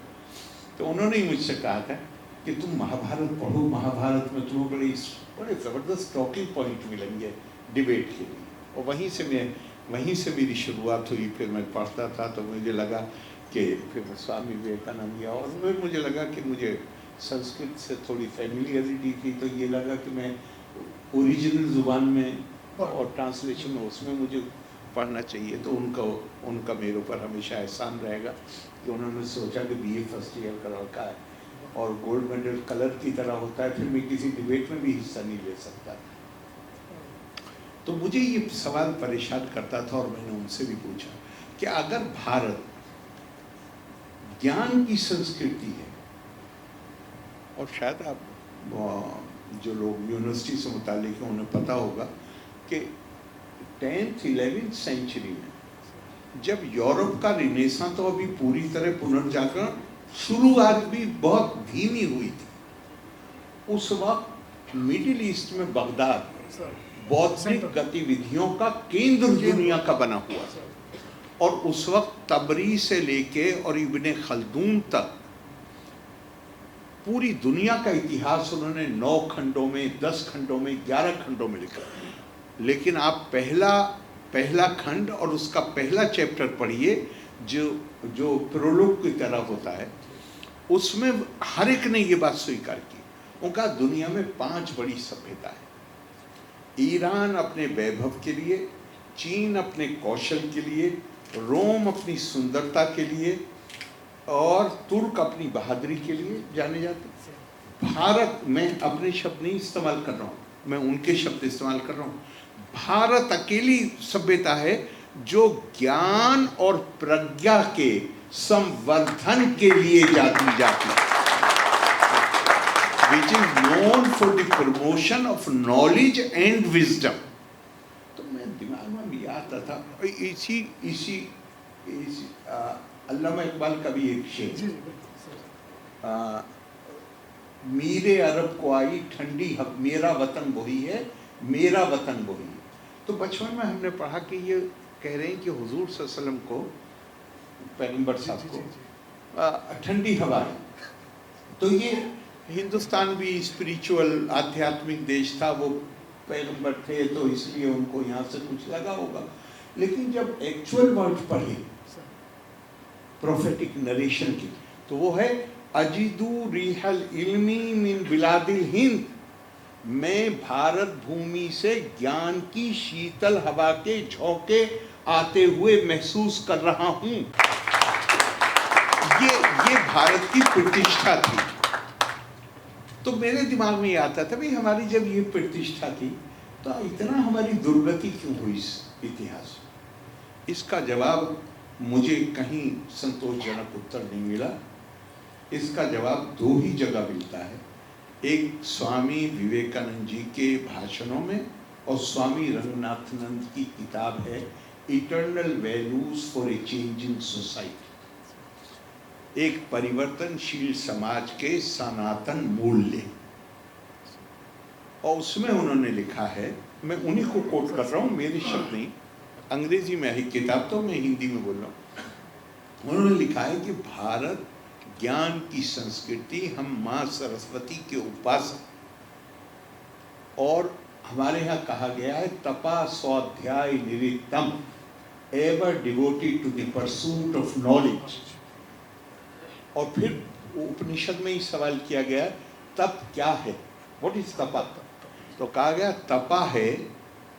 तो उन्होंने ही मुझसे कहा था कि तुम महाभारत पढ़ो, महाभारत में तुम्हें बड़े ज़बरदस्त टॉकिंग पॉइंट मिलेंगे डिबेट के लिए। और वहीं से मेरी शुरुआत हुई। फिर मैं पढ़ता था तो मुझे लगा कि फिर स्वामी विवेकानंद या, और फिर मुझे लगा कि मुझे संस्कृत से थोड़ी फैमिलियरिटी थी, तो ये लगा कि मैं ओरिजिनल ज़ुबान में और ट्रांसलेशन में उसमें मुझे पढ़ना चाहिए। तो उनका मेरे ऊपर हमेशा एहसान रहेगा कि उन्होंने सोचा कि बीए फर्स्ट ईयर का लड़का है और गोल्ड मेडल कलर की तरह होता है, फिर मैं किसी डिबेट में भी हिस्सा नहीं ले सकता। तो मुझे ये सवाल परेशान करता था और मैंने उनसे भी पूछा कि अगर भारत ज्ञान की संस्कृति है, और शायद आप जो लोग यूनिवर्सिटी से मुतालिक हैं उन्हें पता होगा कि 10th 11th सेंचुरी में जब यूरोप का रिनेसां तो अभी पूरी तरह पुनर्जागरण शुरुआत भी बहुत धीमी हुई थी, उस वक्त मिडिल ईस्ट में बगदाद बौद्धिक गतिविधियों का केंद्र दुनिया का बना हुआ, और उस वक्त तबरी से लेके और इब्ने खल्दून तक पूरी दुनिया का इतिहास उन्होंने 9 खंडों में, 10 खंडों में, 11 खंडों में लिखा। लेकिन आप पहला खंड और उसका पहला चैप्टर पढ़िए जो प्रोलोग की तरह होता है, उसमें हर एक ने ये बात स्वीकार की। उनका दुनिया में 5 बड़ी सभ्यता है। ईरान अपने वैभव के लिए, चीन अपने कौशल के लिए, रोम अपनी सुंदरता के लिए और तुर्क अपनी बहादुरी के लिए जाने जाते। भारत, मैं अपने शब्द नहीं इस्तेमाल कर रहा हूँ, मैं उनके शब्द इस्तेमाल कर रहा हूँ। भारत अकेली सभ्यता है जो ज्ञान और प्रज्ञा के संवर्धन के लिए जाती है, which is known for the promotion of knowledge and wisdom। तो मैं दिमाग में भी आता था इसी अल्लामा इकबाल का भी एक शेर, मीरे अरब को आई ठंडी हब, मेरा वतन वही है, मेरा वतन वही है। तो बचपन में हमने पढ़ा कि ये कह रहे हैं कि हुजूर सल्लल्लाहु अलैहि वसल्लम को, पैगंबर साहब को ठंडी हवा है। तो ये हिंदुस्तान भी स्पिरिचुअल आध्यात्मिक देश था, वो पैगंबर थे तो इसलिए उनको यहाँ से कुछ लगा होगा। लेकिन जब एक्चुअल वर्ड पढ़े प्रोफेटिक नरेशन की, तो वो है अजिदू रिहल इल्मी मिन बिलादिल हिंद, मैं भारत भूमि से ज्ञान की शीतल हवा के झोंके आते हुए महसूस कर रहा हूं। ये भारत की प्रतिष्ठा थी। तो मेरे दिमाग में ये आता था, भाई हमारी जब ये प्रतिष्ठा थी तो इतना हमारी दुर्गति क्यों हुई इस इतिहास। इसका जवाब मुझे कहीं संतोषजनक उत्तर नहीं मिला। इसका जवाब 2 ही जगह मिलता है, एक स्वामी विवेकानंद जी के भाषणों में और स्वामी रंगनाथनंद की किताब है eternal values for a changing society, एक परिवर्तनशील समाज के सनातन मूल्य। और उसमें उन्होंने लिखा है, मैं उन्हीं को कोट कर रहा हूँ, मेरे शब्द नहीं, अंग्रेजी में है किताब तो मैं हिंदी में बोल रहा हूँ। उन्होंने लिखा है कि भारत ज्ञान की संस्कृति, हम माँ सरस्वती के उपासक, और हमारे यहाँ कहा गया है तपा स्वाध्याय निरितम, ever devoted to the pursuit of knowledge. और फिर उपनिषद में ही सवाल किया गया, तप क्या है, व्हाट इज तपा। तो कहा गया तपा है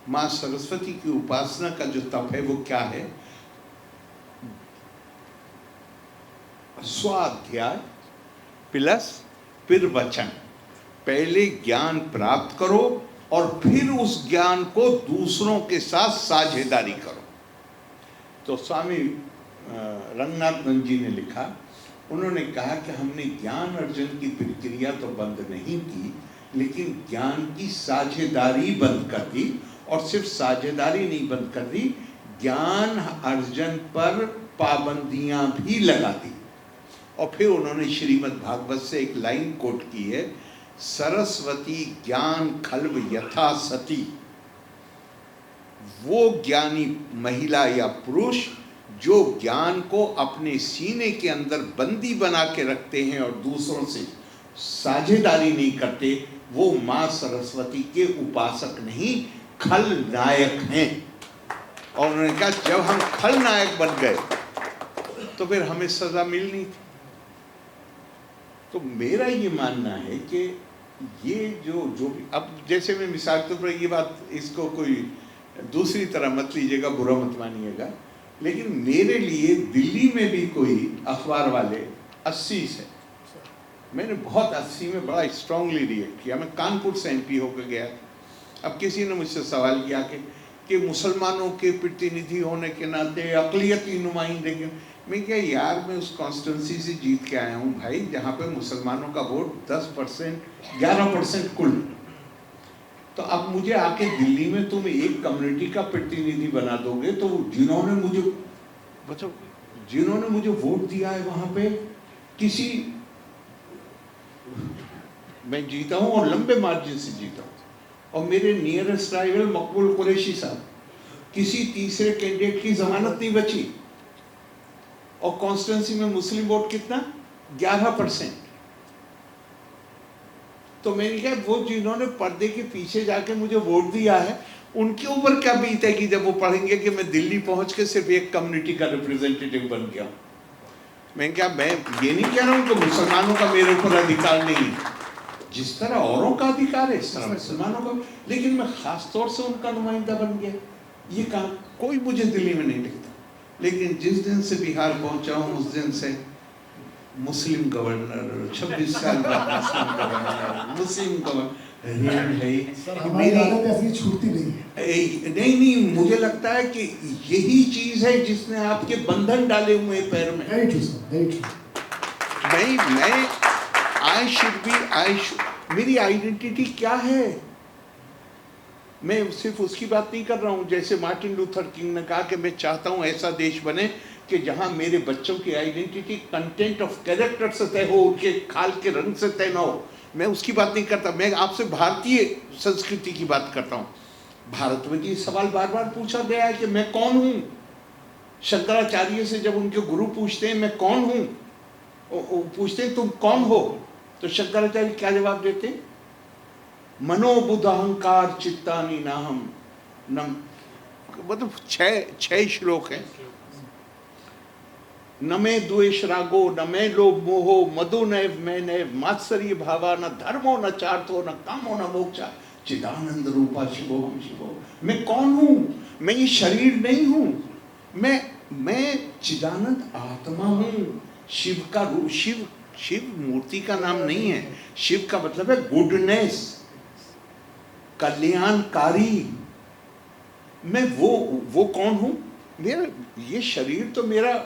माँ सरस्वती की उपासना का जो तप है वो क्या है, स्वाध्याय प्लस फिर वचन, पहले ज्ञान प्राप्त करो और फिर उस ज्ञान को दूसरों के साथ साझेदारी करो। तो स्वामी रंगनाथनंद जी ने लिखा, उन्होंने कहा कि हमने ज्ञान अर्जन की प्रक्रिया तो बंद नहीं की, लेकिन ज्ञान की साझेदारी बंद कर दी, और सिर्फ साझेदारी नहीं बंद कर दी, ज्ञान अर्जन पर पाबंदियां भी लगा दी। और फिर उन्होंने श्रीमद् भागवत से एक लाइन कोट की है, सरस्वती ज्ञान खल्व यथा सती, वो ज्ञानी महिला या पुरुष जो ज्ञान को अपने सीने के अंदर बंदी बना के रखते हैं और दूसरों से साझेदारी नहीं करते वो माँ सरस्वती के उपासक नहीं, खलनायक हैं। और उन्होंने कहा जब हम खलनायक बन गए तो फिर हमें सजा मिलनी थी। तो मेरा ये मानना है कि ये जो भी, अब जैसे मैं मिसाल के तौर पर ये बात, इसको कोई दूसरी तरह मत लीजिएगा, बुरा मत मानिएगा, लेकिन मेरे लिए दिल्ली में भी कोई अखबार वाले 80 से, मैंने बहुत 80 में बड़ा स्ट्रांगली रिएक्ट किया। मैं कानपुर से MP होकर गया। अब किसी ने मुझसे सवाल किया कि मुसलमानों के प्रतिनिधि होने के नाते अक़लियती नुमाइंदे के, मैं क्या यार, मैं उस कॉन्स्टिट्यूंसी से जीत के आया हूँ भाई, जहाँ पे मुसलमानों का वोट 10%, 11% कुल। तो अब मुझे आके दिल्ली में तुम एक कम्युनिटी का प्रतिनिधि बना दोगे, तो जिन्होंने मुझे वोट दिया है वहाँ पे किसी, मैं जीता हूँ और लंबे मार्जिन से जीता हूँ, और मेरे नियरेस्ट राइवल मकबूल कुरैशी साहब, किसी तीसरे कैंडिडेट की जमानत नहीं बची, और कॉन्स्टिट्यूंसी में मुस्लिम वोट कितना, 11%। तो मैंने कहा वो जिन्होंने पर्दे के पीछे जाके मुझे वोट दिया है, उनके ऊपर क्या बीतेगी जब वो पढ़ेंगे कि मैं दिल्ली पहुंच के सिर्फ एक कम्युनिटी का रिप्रेजेंटेटिव बन गया। मैं क्या, मैं ये नहीं कह रहा हूं कि मुसलमानों का मेरे ऊपर अधिकार नहीं है, जिस तरह औरों का अधिकार है इस तरह मुसलमानों का, लेकिन मैं खास तौर से उनका नुमाइंदा बन गया। ये काम कोई मुझे दिल्ली में नहीं दिखता, लेकिन जिस दिन से बिहार पहुंचा हूँ उस दिन से मुस्लिम गवर्नर, 26 साल बाद मुस्लिम गवर्नर है। मेरी ऐसी छूटती नहीं है। नहीं, मुझे लगता है कि यही चीज है जिसने आपके बंधन डाले हुए पैर में। मैं मेरी आइडेंटिटी क्या है? मैं सिर्फ उसकी बात नहीं कर रहा हूँ, जैसे मार्टिन लूथर किंग ने कहा कि मैं चाहता हूँ ऐसा देश बने कि जहाँ मेरे बच्चों की आइडेंटिटी कंटेंट ऑफ कैरेक्टर से तय हो, उनके खाल के रंग से तय ना हो। मैं उसकी बात नहीं करता, मैं आपसे भारतीय संस्कृति की बात करता हूँ। भारत में ये सवाल बार बार पूछा गया है कि मैं कौन हूँ। शंकराचार्य से जब उनके गुरु पूछते हैं मैं कौन हूँ, पूछते हैं तुम कौन हो, तो शंकराचार्य क्या जवाब देते? मनोबुद्ध अहंकार चित्तानि नाहम नम, मतलब 6 श्लोक है। न मे द्वेष रागो, न मे लोभ मोहो, मदो नैव मैं नैव, मात्सर्य भावा, न धर्मो न चार्थो, न कामो न मोक्षा, चिदानंद रूपा शिवो हम शिवो। मैं कौन हूँ? मैं ये शरीर नहीं हूँ, मैं चिदानंद आत्मा हूँ। शिव का रूप, शिव मूर्ति का नाम नहीं है। शिव का मतलब है गुडनेस, कल्याणकारी। मैं वो कौन हूँ? मेरा ये शरीर तो मेरा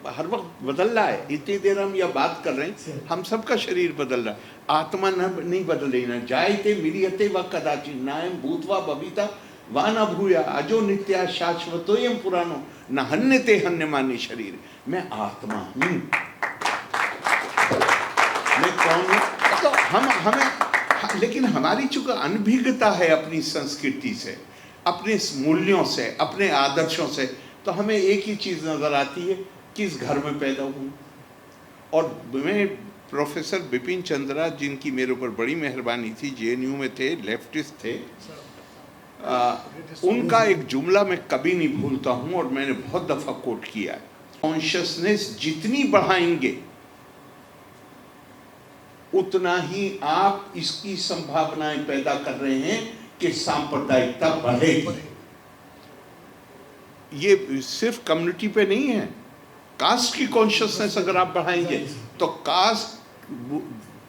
हर वक्त बदल रहा है। इतनी देर हम यह बात कर रहे हैं, हम सबका शरीर बदल रहा है, आत्मा नहीं बदल रही। न जायते मिलियते व कदाचित, नायम भूतवा बबीता वा न भूया, अजो नित्या शाश्वतोयम पुराणो, न हन्यते हन्यमाने शरीर। मैं आत्मा हूँ। मैं कौन हूँ? तो हमें लेकिन हमारी चूंकि अनभिज्ञता है अपनी संस्कृति से, अपने मूल्यों से, अपने आदर्शों से, तो हमें एक ही चीज़ नज़र आती है, किस घर में पैदा हूँ। और मैं प्रोफेसर बिपिन चंद्रा, जिनकी मेरे ऊपर बड़ी मेहरबानी थी, JNU में थे, लेफ्टिस्ट थे, उनका एक जुमला मैं कभी नहीं भूलता हूँ और मैंने बहुत दफ़ा कोट किया है। कॉन्शियसनेस जितनी बढ़ाएंगे उतना ही आप इसकी संभावनाएं पैदा कर रहे हैं कि सांप्रदायिकता बढ़ेगी। ये सिर्फ कम्युनिटी पे नहीं है, कास्ट की कॉन्शियसनेस अगर आप बढ़ाएंगे तो कास्ट,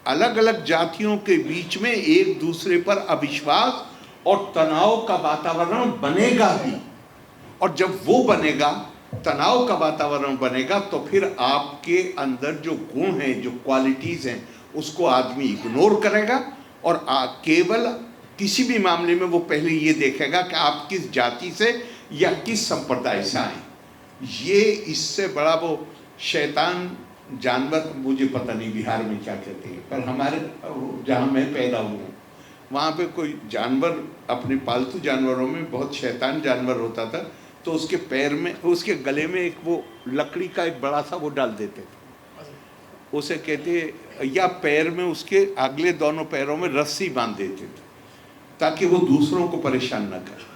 अलग अलग जातियों के बीच में एक दूसरे पर अविश्वास और तनाव का वातावरण बनेगा ही। और जब वो बनेगा, तनाव का वातावरण बनेगा, तो फिर आपके अंदर जो गुण हैं, जो क्वालिटीज़ हैं, उसको आदमी इग्नोर करेगा और केवल किसी भी मामले में वो पहले ये देखेगा कि आप किस जाति से या किस संप्रदाय से आए। ये इससे बड़ा वो शैतान जानवर, मुझे पता नहीं बिहार में क्या कहते हैं, पर हमारे जहाँ मैं पैदा हुआ वहाँ पे कोई जानवर, अपने पालतू जानवरों में बहुत शैतान जानवर होता था, तो उसके पैर में, उसके गले में एक वो लकड़ी का एक बड़ा सा वो डाल देते थे। उसे कहते, या पैर में उसके अगले दोनों पैरों में रस्सी बांध देते थे ताकि वो दूसरों को परेशान न करे।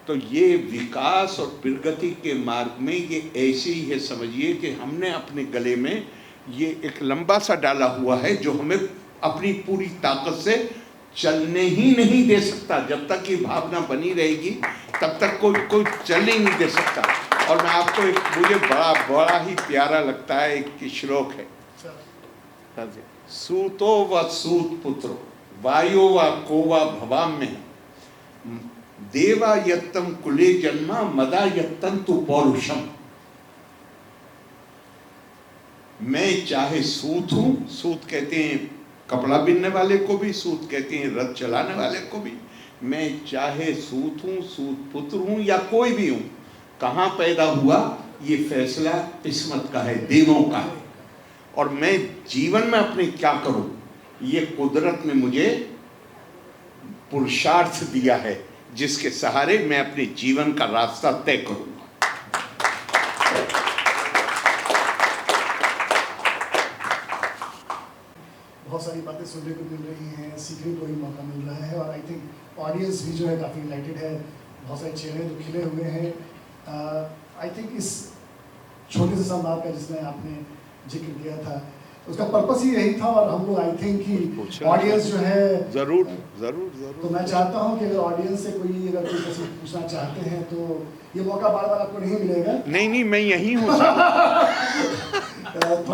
तो ये विकास और प्रगति के मार्ग में ये ऐसे ही है, समझिए कि हमने अपने गले में ये एक लंबा सा डाला हुआ है जो हमें अपनी पूरी ताकत से चलने ही नहीं दे सकता। जब तक ये भावना बनी रहेगी तब तक कोई चल ही नहीं दे सकता। और मैं आपको एक, मुझे बड़ा ही प्यारा लगता है एक श्लोक है, सूतो व सूत पुत्रो वायो व कोवा भवाम्य देवा यत्तम कुले जन्मा मदा यत्तम तु पौरुषम। मैं चाहे सूत हूं, सूत कहते हैं कपड़ा बिनने वाले को भी, सूत कहते हैं रथ चलाने वाले को भी। मैं चाहे सूत हूं, सूत पुत्र हूं या कोई भी हूं, कहाँ पैदा हुआ ये फैसला किस्मत का है, देवों का है। और मैं जीवन में अपने क्या करूं ये कुदरत ने मुझे पुरुषार्थ दिया है जिसके सहारे मैं अपने जीवन का रास्ता तय करूंगा। बहुत सारी बातें सुनने को मिल रही हैं, सीखने को भी मौका मिल रहा है, और आई थिंक ऑडियंस भी जो है काफ़ी इलाइटेड है। बहुत सारे चेहरे जो खिले हुए हैं। आई थिंक इस छोटे से संवाद का जिसमें आपने जिक्र किया था उसका पर्पस ही यही था, और हम लोग आई थिंक कि ऑडियंस जो है जरूर जरूर जरूर। तो मैं चाहता हूं कि अगर ऑडियंस से कोई अगर कुछ ऐसे पूछना चाहते हैं तो ये मौका बार बार आपको नहीं मिलेगा। नहीं मैं यहीं हूँ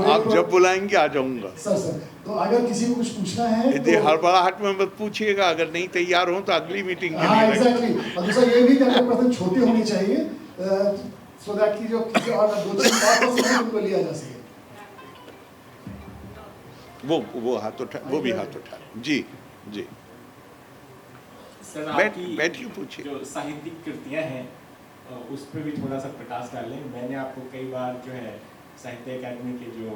आप जब बुलाएंगे आ जाऊंगा। सर तो अगर किसी को कुछ पूछना है यदि हड़बड़ाहट में मत पूछिएगा, अगर नहीं तैयार हो तो अगली मीटिंग के हाँ लिए एग्जैक्टली। और दूसरा ये भी कि अगर पर्सन छोटी होनी चाहिए सो दैट कि जो किसी और दो तीन और पर्सन है उनको लिया जा सके। वो हाथ उठा, वो भी हाथ उठा। जी जी सर, बैठिए पूछिए। जो साहित्यिक कृतियां हैं उस पर भी थोड़ा सा प्रकाश डालें। मैंने आपको कई बार जो है साहित्य अकादमी के जो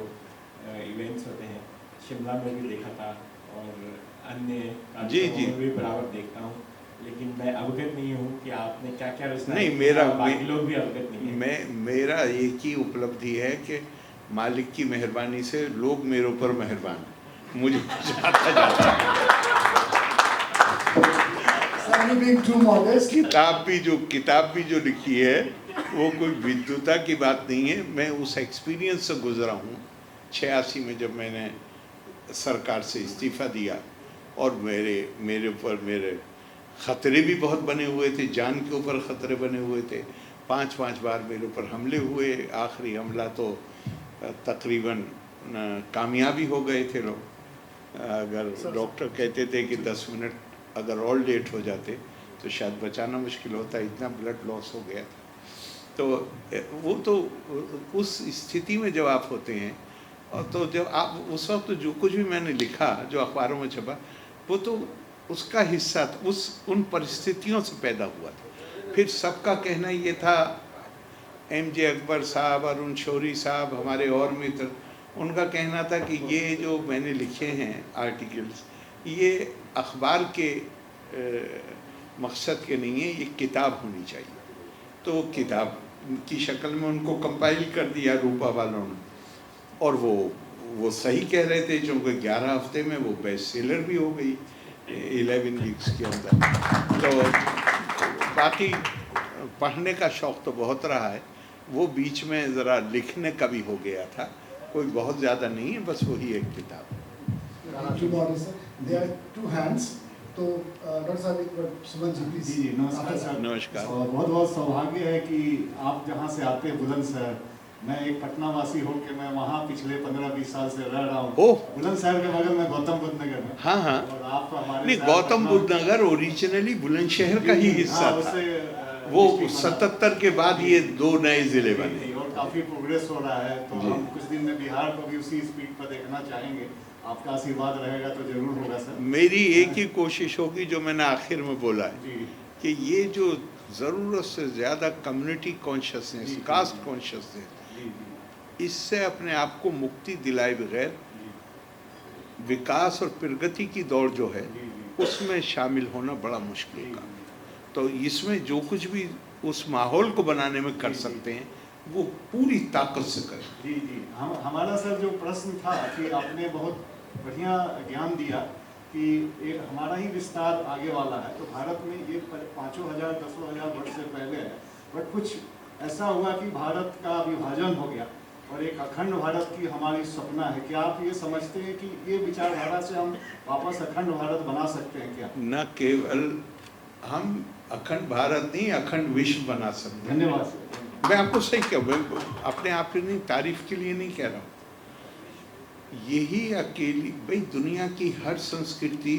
इवेंट्स होते हैं शिमला में भी देखा था और अन्य कार्यक्रमों में भी बराबर देखता हूँ, लेकिन मैं अवगत नहीं हूँ कि आपने क्या क्या रचना। नहीं, बाकी लोग भी अवगत नहीं है। मेरा एक ही उपलब्धि है कि मालिक की मेहरबानी से लोग मेरे ऊपर मेहरबान हैं, मुझे जाता जाता किताब भी जो लिखी है वो कोई विद्वता की बात नहीं है। मैं उस एक्सपीरियंस से गुजरा हूँ। 86 में जब मैंने सरकार से इस्तीफ़ा दिया और मेरे ऊपर मेरे ख़तरे भी बहुत बने हुए थे, जान के ऊपर ख़तरे बने हुए थे। 5 बार मेरे ऊपर हमले हुए। आखिरी हमला तो तकरीबन कामयाबी हो गए थे लोग। अगर डॉक्टर कहते थे कि 10 मिनट अगर और लेट हो जाते तो शायद बचाना मुश्किल होता, इतना ब्लड लॉस हो गया था। तो वो तो उस स्थिति में जब आप होते हैं, और तो जब आप उस वक्त तो जो कुछ भी मैंने लिखा जो अखबारों में छपा वो तो उसका हिस्सा उन परिस्थितियों से पैदा हुआ था। फिर सबका कहना ये था, MJ अकबर साहब, अरुण शौरी साहब, हमारे और मित्र, उनका कहना था कि ये जो मैंने लिखे हैं आर्टिकल्स ये अखबार के मकसद के नहीं है, ये किताब होनी चाहिए। तो किताब की शक्ल में उनको कंपाइल कर दिया रूपा वालों ने, और वो सही कह रहे थे क्योंकि 11 हफ्ते में वो बेस्ट सेलर भी हो गई 11 वीक्स के अंदर। तो बाकी पढ़ने का शौक़ तो बहुत रहा है, वो बीच में ज़रा लिखने का भी हो गया था, कोई बहुत ज़्यादा नहीं है, बस वही एक किताब। तो डॉक्टर साहब एक बार सुमन जी प्लीज। जी नमस्कार सर। नमस्कार। बहुत बहुत सौभाग्य है कि आप जहाँ से आते हैं बुलंदशहर, मैं एक पटना वासी हूँ कि मैं वहाँ पिछले 15-20 साल से रह रहा हूँ। बुलंदशहर के बगल में गौतम बुद्ध नगर में। हाँ और आप हमारे नहीं, गौतम बुद्ध नगर ओरिजिनली बुलंदशहर का ही हिस्सा था। वो 77 के बाद ये 2 नए जिले बने और काफ़ी प्रोग्रेस हो रहा है। तो हम कुछ दिन में बिहार को भी उसी स्पीड पर देखना चाहेंगे। आपका आशीर्वाद रहेगा तो जरूर होगा सर। मेरी एक ही कोशिश होगी जो मैंने आखिर में बोला है कि ये जो ज़रूरत से ज़्यादा कम्युनिटी कॉन्शियसनेस, कास्ट कॉन्शियसनेस, इससे अपने आप को मुक्ति दिलाए बगैर विकास और प्रगति की दौड़ जो है उसमें शामिल होना बड़ा मुश्किल काम है। तो इसमें जो कुछ भी उस माहौल को बनाने में कर सकते हैं वो पूरी ताकत से करें। जी जी, हमारा सर जो प्रश्न था कि आपने बहुत बढ़िया ज्ञान दिया कि एक हमारा ही विस्तार आगे वाला है, तो भारत में ये 5,000 10,000 वर्ष से पहले है, बट कुछ ऐसा हुआ कि भारत का विभाजन हो गया और एक अखंड भारत की हमारी सपना है। क्या आप ये समझते हैं कि ये विचारधारा से हम वापस अखंड भारत बना सकते हैं क्या? न केवल हम अखंड भारत नहीं, अखंड विश्व बना सकते हैं। धन्यवाद सर। मैं आपको सही कहूँ, अपने आप की नहीं, तारीफ के लिए नहीं कह रहा हूँ। यही अकेली भाई दुनिया की हर संस्कृति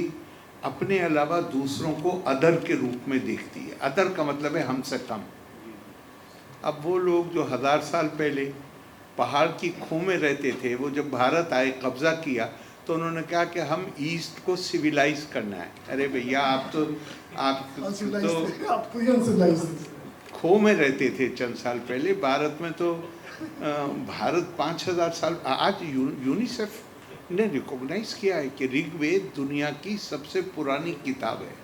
अपने अलावा दूसरों को अदर के रूप में देखती है। अदर का मतलब है हमसे कम। अब वो लोग जो 1000 साल पहले पहाड़ की खोह में रहते थे, वो जब भारत आए, कब्जा किया, तो उन्होंने कहा कि हम ईस्ट को सिविलाइज करना है। अरे भैया आप तो खो में रहते थे चंद साल पहले। भारत में तो भारत 5000 साल, आज यूनिसेफ ने रिकॉग्नाइज किया है कि ऋग्वेद दुनिया की सबसे पुरानी किताब है।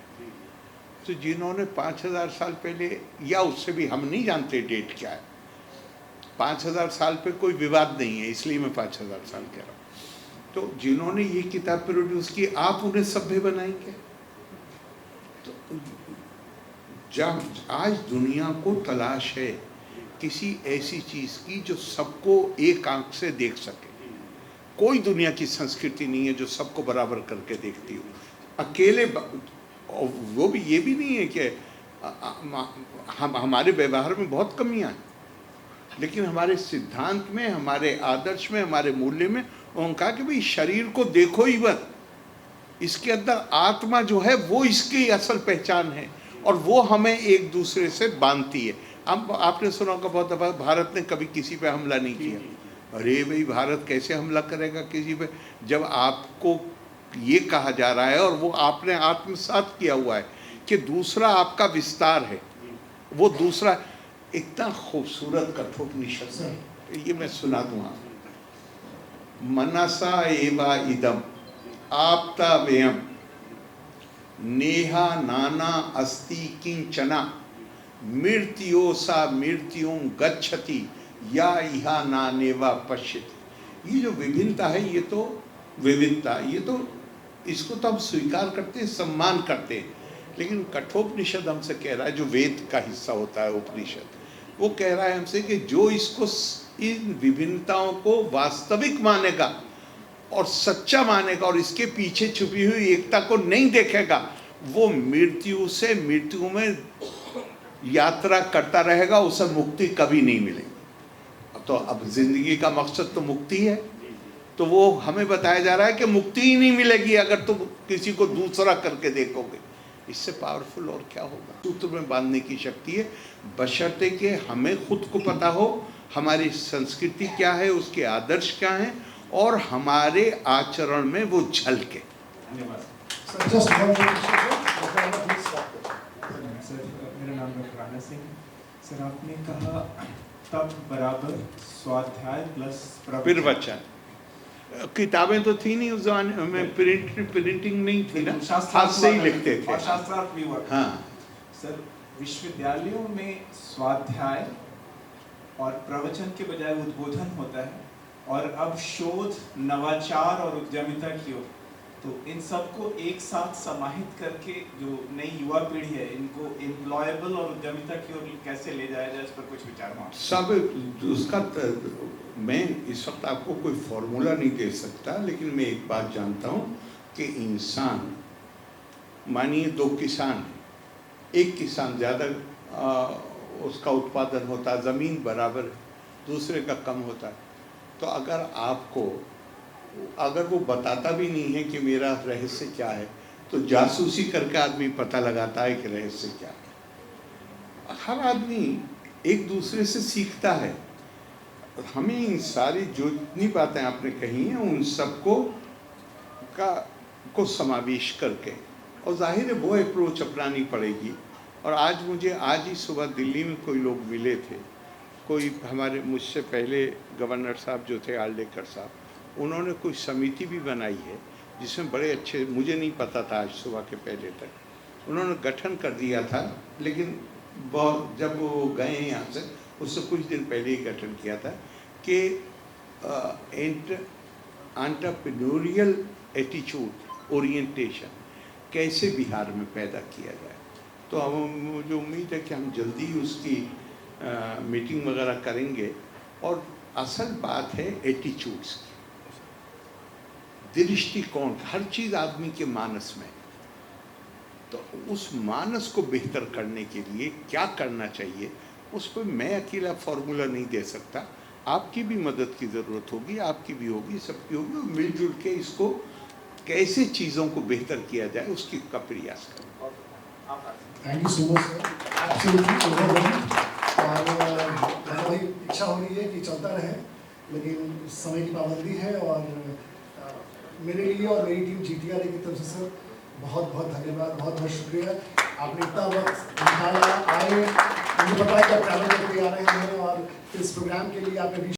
तो जिन्होंने 5000 साल पहले, या उससे भी, हम नहीं जानते डेट क्या है, 5000 साल पे कोई विवाद नहीं है, इसलिए मैं 5000 साल कह रहा हूँ। तो जिन्होंने ये किताब प्रोड्यूस की, आप उन्हें सभ्य बनाएंगे? तो जब आज दुनिया को तलाश है किसी ऐसी चीज़ की जो सबको एक आंख से देख सके। कोई दुनिया की संस्कृति नहीं है जो सबको बराबर करके देखती हो। अकेले वो भी, ये भी नहीं है कि हमारे व्यवहार में बहुत कमियां हैं, लेकिन हमारे सिद्धांत में, हमारे आदर्श में, हमारे मूल्य में उन्होंने कहा कि भाई शरीर को देखो ही मत, इसके अंदर आत्मा जो है वो इसकी असल पहचान है और वो हमें एक दूसरे से बांधती है। अब आपने सुना होगा बहुत दफा, भारत ने कभी किसी पे हमला नहीं किया। अरे भाई भारत कैसे हमला करेगा किसी पे, जब आपको ये कहा जा रहा है और वो आपने आत्मसात किया हुआ है कि दूसरा आपका विस्तार है। वो दूसरा इतना खूबसूरत कठोपनिषद है, ये मैं सुना दूंगा। मनसा एवा इदम आपता व्ययम नेहा नाना अस्ति किंचना मृत्योसा मृत्युं गच्छति या इहा नानेवा पश्यति। ये जो विभिन्नता है, ये तो विविधता, ये तो इसको तो हम स्वीकार करते हैं, सम्मान करते हैं। लेकिन कठोपनिषद हमसे कह रहा है, जो वेद का हिस्सा होता है उपनिषद, वो कह रहा है हमसे कि जो इसको, इन विभिन्नताओं को वास्तविक मानेगा और सच्चा मानेगा और इसके पीछे छुपी हुई एकता को नहीं देखेगा, वो मृत्यु से मृत्यु में यात्रा करता रहेगा, उसे मुक्ति कभी नहीं मिलेगी। तो अब जिंदगी का मकसद तो मुक्ति है, तो वो हमें बताया जा रहा है कि मुक्ति ही नहीं मिलेगी अगर तुम किसी को दूसरा करके देखोगे। इससे पावरफुल और क्या होगा? सूत्र में बांधने की शक्ति है, बशर्ते कि हमें खुद को पता हो हमारी संस्कृति क्या है, उसके आदर्श क्या हैं और हमारे आचरण में वो झलके। धन्यवाद सर। मेरा नाम डॉक्टर राणा सिंह। सर आपने कहा तब बराबर स्वाध्याय प्लस प्रवचन। किताबें तो थी नहीं उस जमाने में, प्रिंटिंग नहीं थी ना, हाथ से ही लिखते थे। और शास्त्रार्थ भी हुआ। हाँ सर, विश्वविद्यालयों में स्वाध्याय और प्रवचन के बजाय उद्बोधन होता है, और अब शोध, नवाचार और उद्यमिता की ओर, तो इन सबको एक साथ समाहित करके जो नई युवा पीढ़ी है, इनको एम्प्लॉयबल और उद्यमिता की ओर कैसे ले जाया जाए, इस पर कुछ विचार हो? सब उसका मैं इस वक्त आपको कोई फॉर्मूला नहीं दे सकता, लेकिन मैं एक बात जानता हूँ कि इंसान, मानिए 2 किसान हैं, एक किसान ज़्यादा उसका उत्पादन होता है, ज़मीन बराबर, दूसरे का कम होता है। तो अगर वो बताता भी नहीं है कि मेरा रहस्य क्या है, तो जासूसी करके आदमी पता लगाता है कि रहस्य क्या है। हर आदमी एक दूसरे से सीखता है। हमें इन सारी जो जितनी बातें आपने कही हैं उन सबको को समावेश करके, और जाहिर है वो अप्रोच अपनानी पड़ेगी। और आज ही सुबह दिल्ली में कोई लोग मिले थे, कोई हमारे मुझसे पहले गवर्नर साहब जो थे, आर्लेकर साहब, उन्होंने कोई समिति भी बनाई है जिसमें बड़े अच्छे, मुझे नहीं पता था आज सुबह के पहले तक, उन्होंने गठन कर दिया था, लेकिन जब वो गए यहाँ से उससे कुछ दिन पहले ही गठन किया था कि एंटरप्रेन्योरियल एटीट्यूड ओरिएंटेशन कैसे बिहार में पैदा किया जाए। तो हम मुझे उम्मीद है कि हम जल्दी उसकी मीटिंग वगैरह करेंगे। और असल बात है एटीट्यूड्स की, दृष्टिकोण, हर चीज़ आदमी के मानस में। तो उस मानस को बेहतर करने के लिए क्या करना चाहिए, उस पर मैं अकेला फॉर्मूला नहीं दे सकता। आपकी भी मदद की ज़रूरत होगी, आपकी भी होगी, सबकी होगी, और मिलजुल के इसको कैसे चीज़ों को बेहतर किया जाए उसकी का प्रयास करें। Thank you so much sir, absolutely. और वही इच्छा हो रही है कि चलता रहे, लेकिन समय की पाबंदी है। और मेरे लिए और मेरी टीम GTRA की तरफ से सर बहुत बहुत धन्यवाद, बहुत बहुत शुक्रिया। आपने इतना वक्त निकाला, आए, मुझे पता है कि आप ट्रैवल करके आ रहे हैं, और इस प्रोग्राम के लिए आपने भी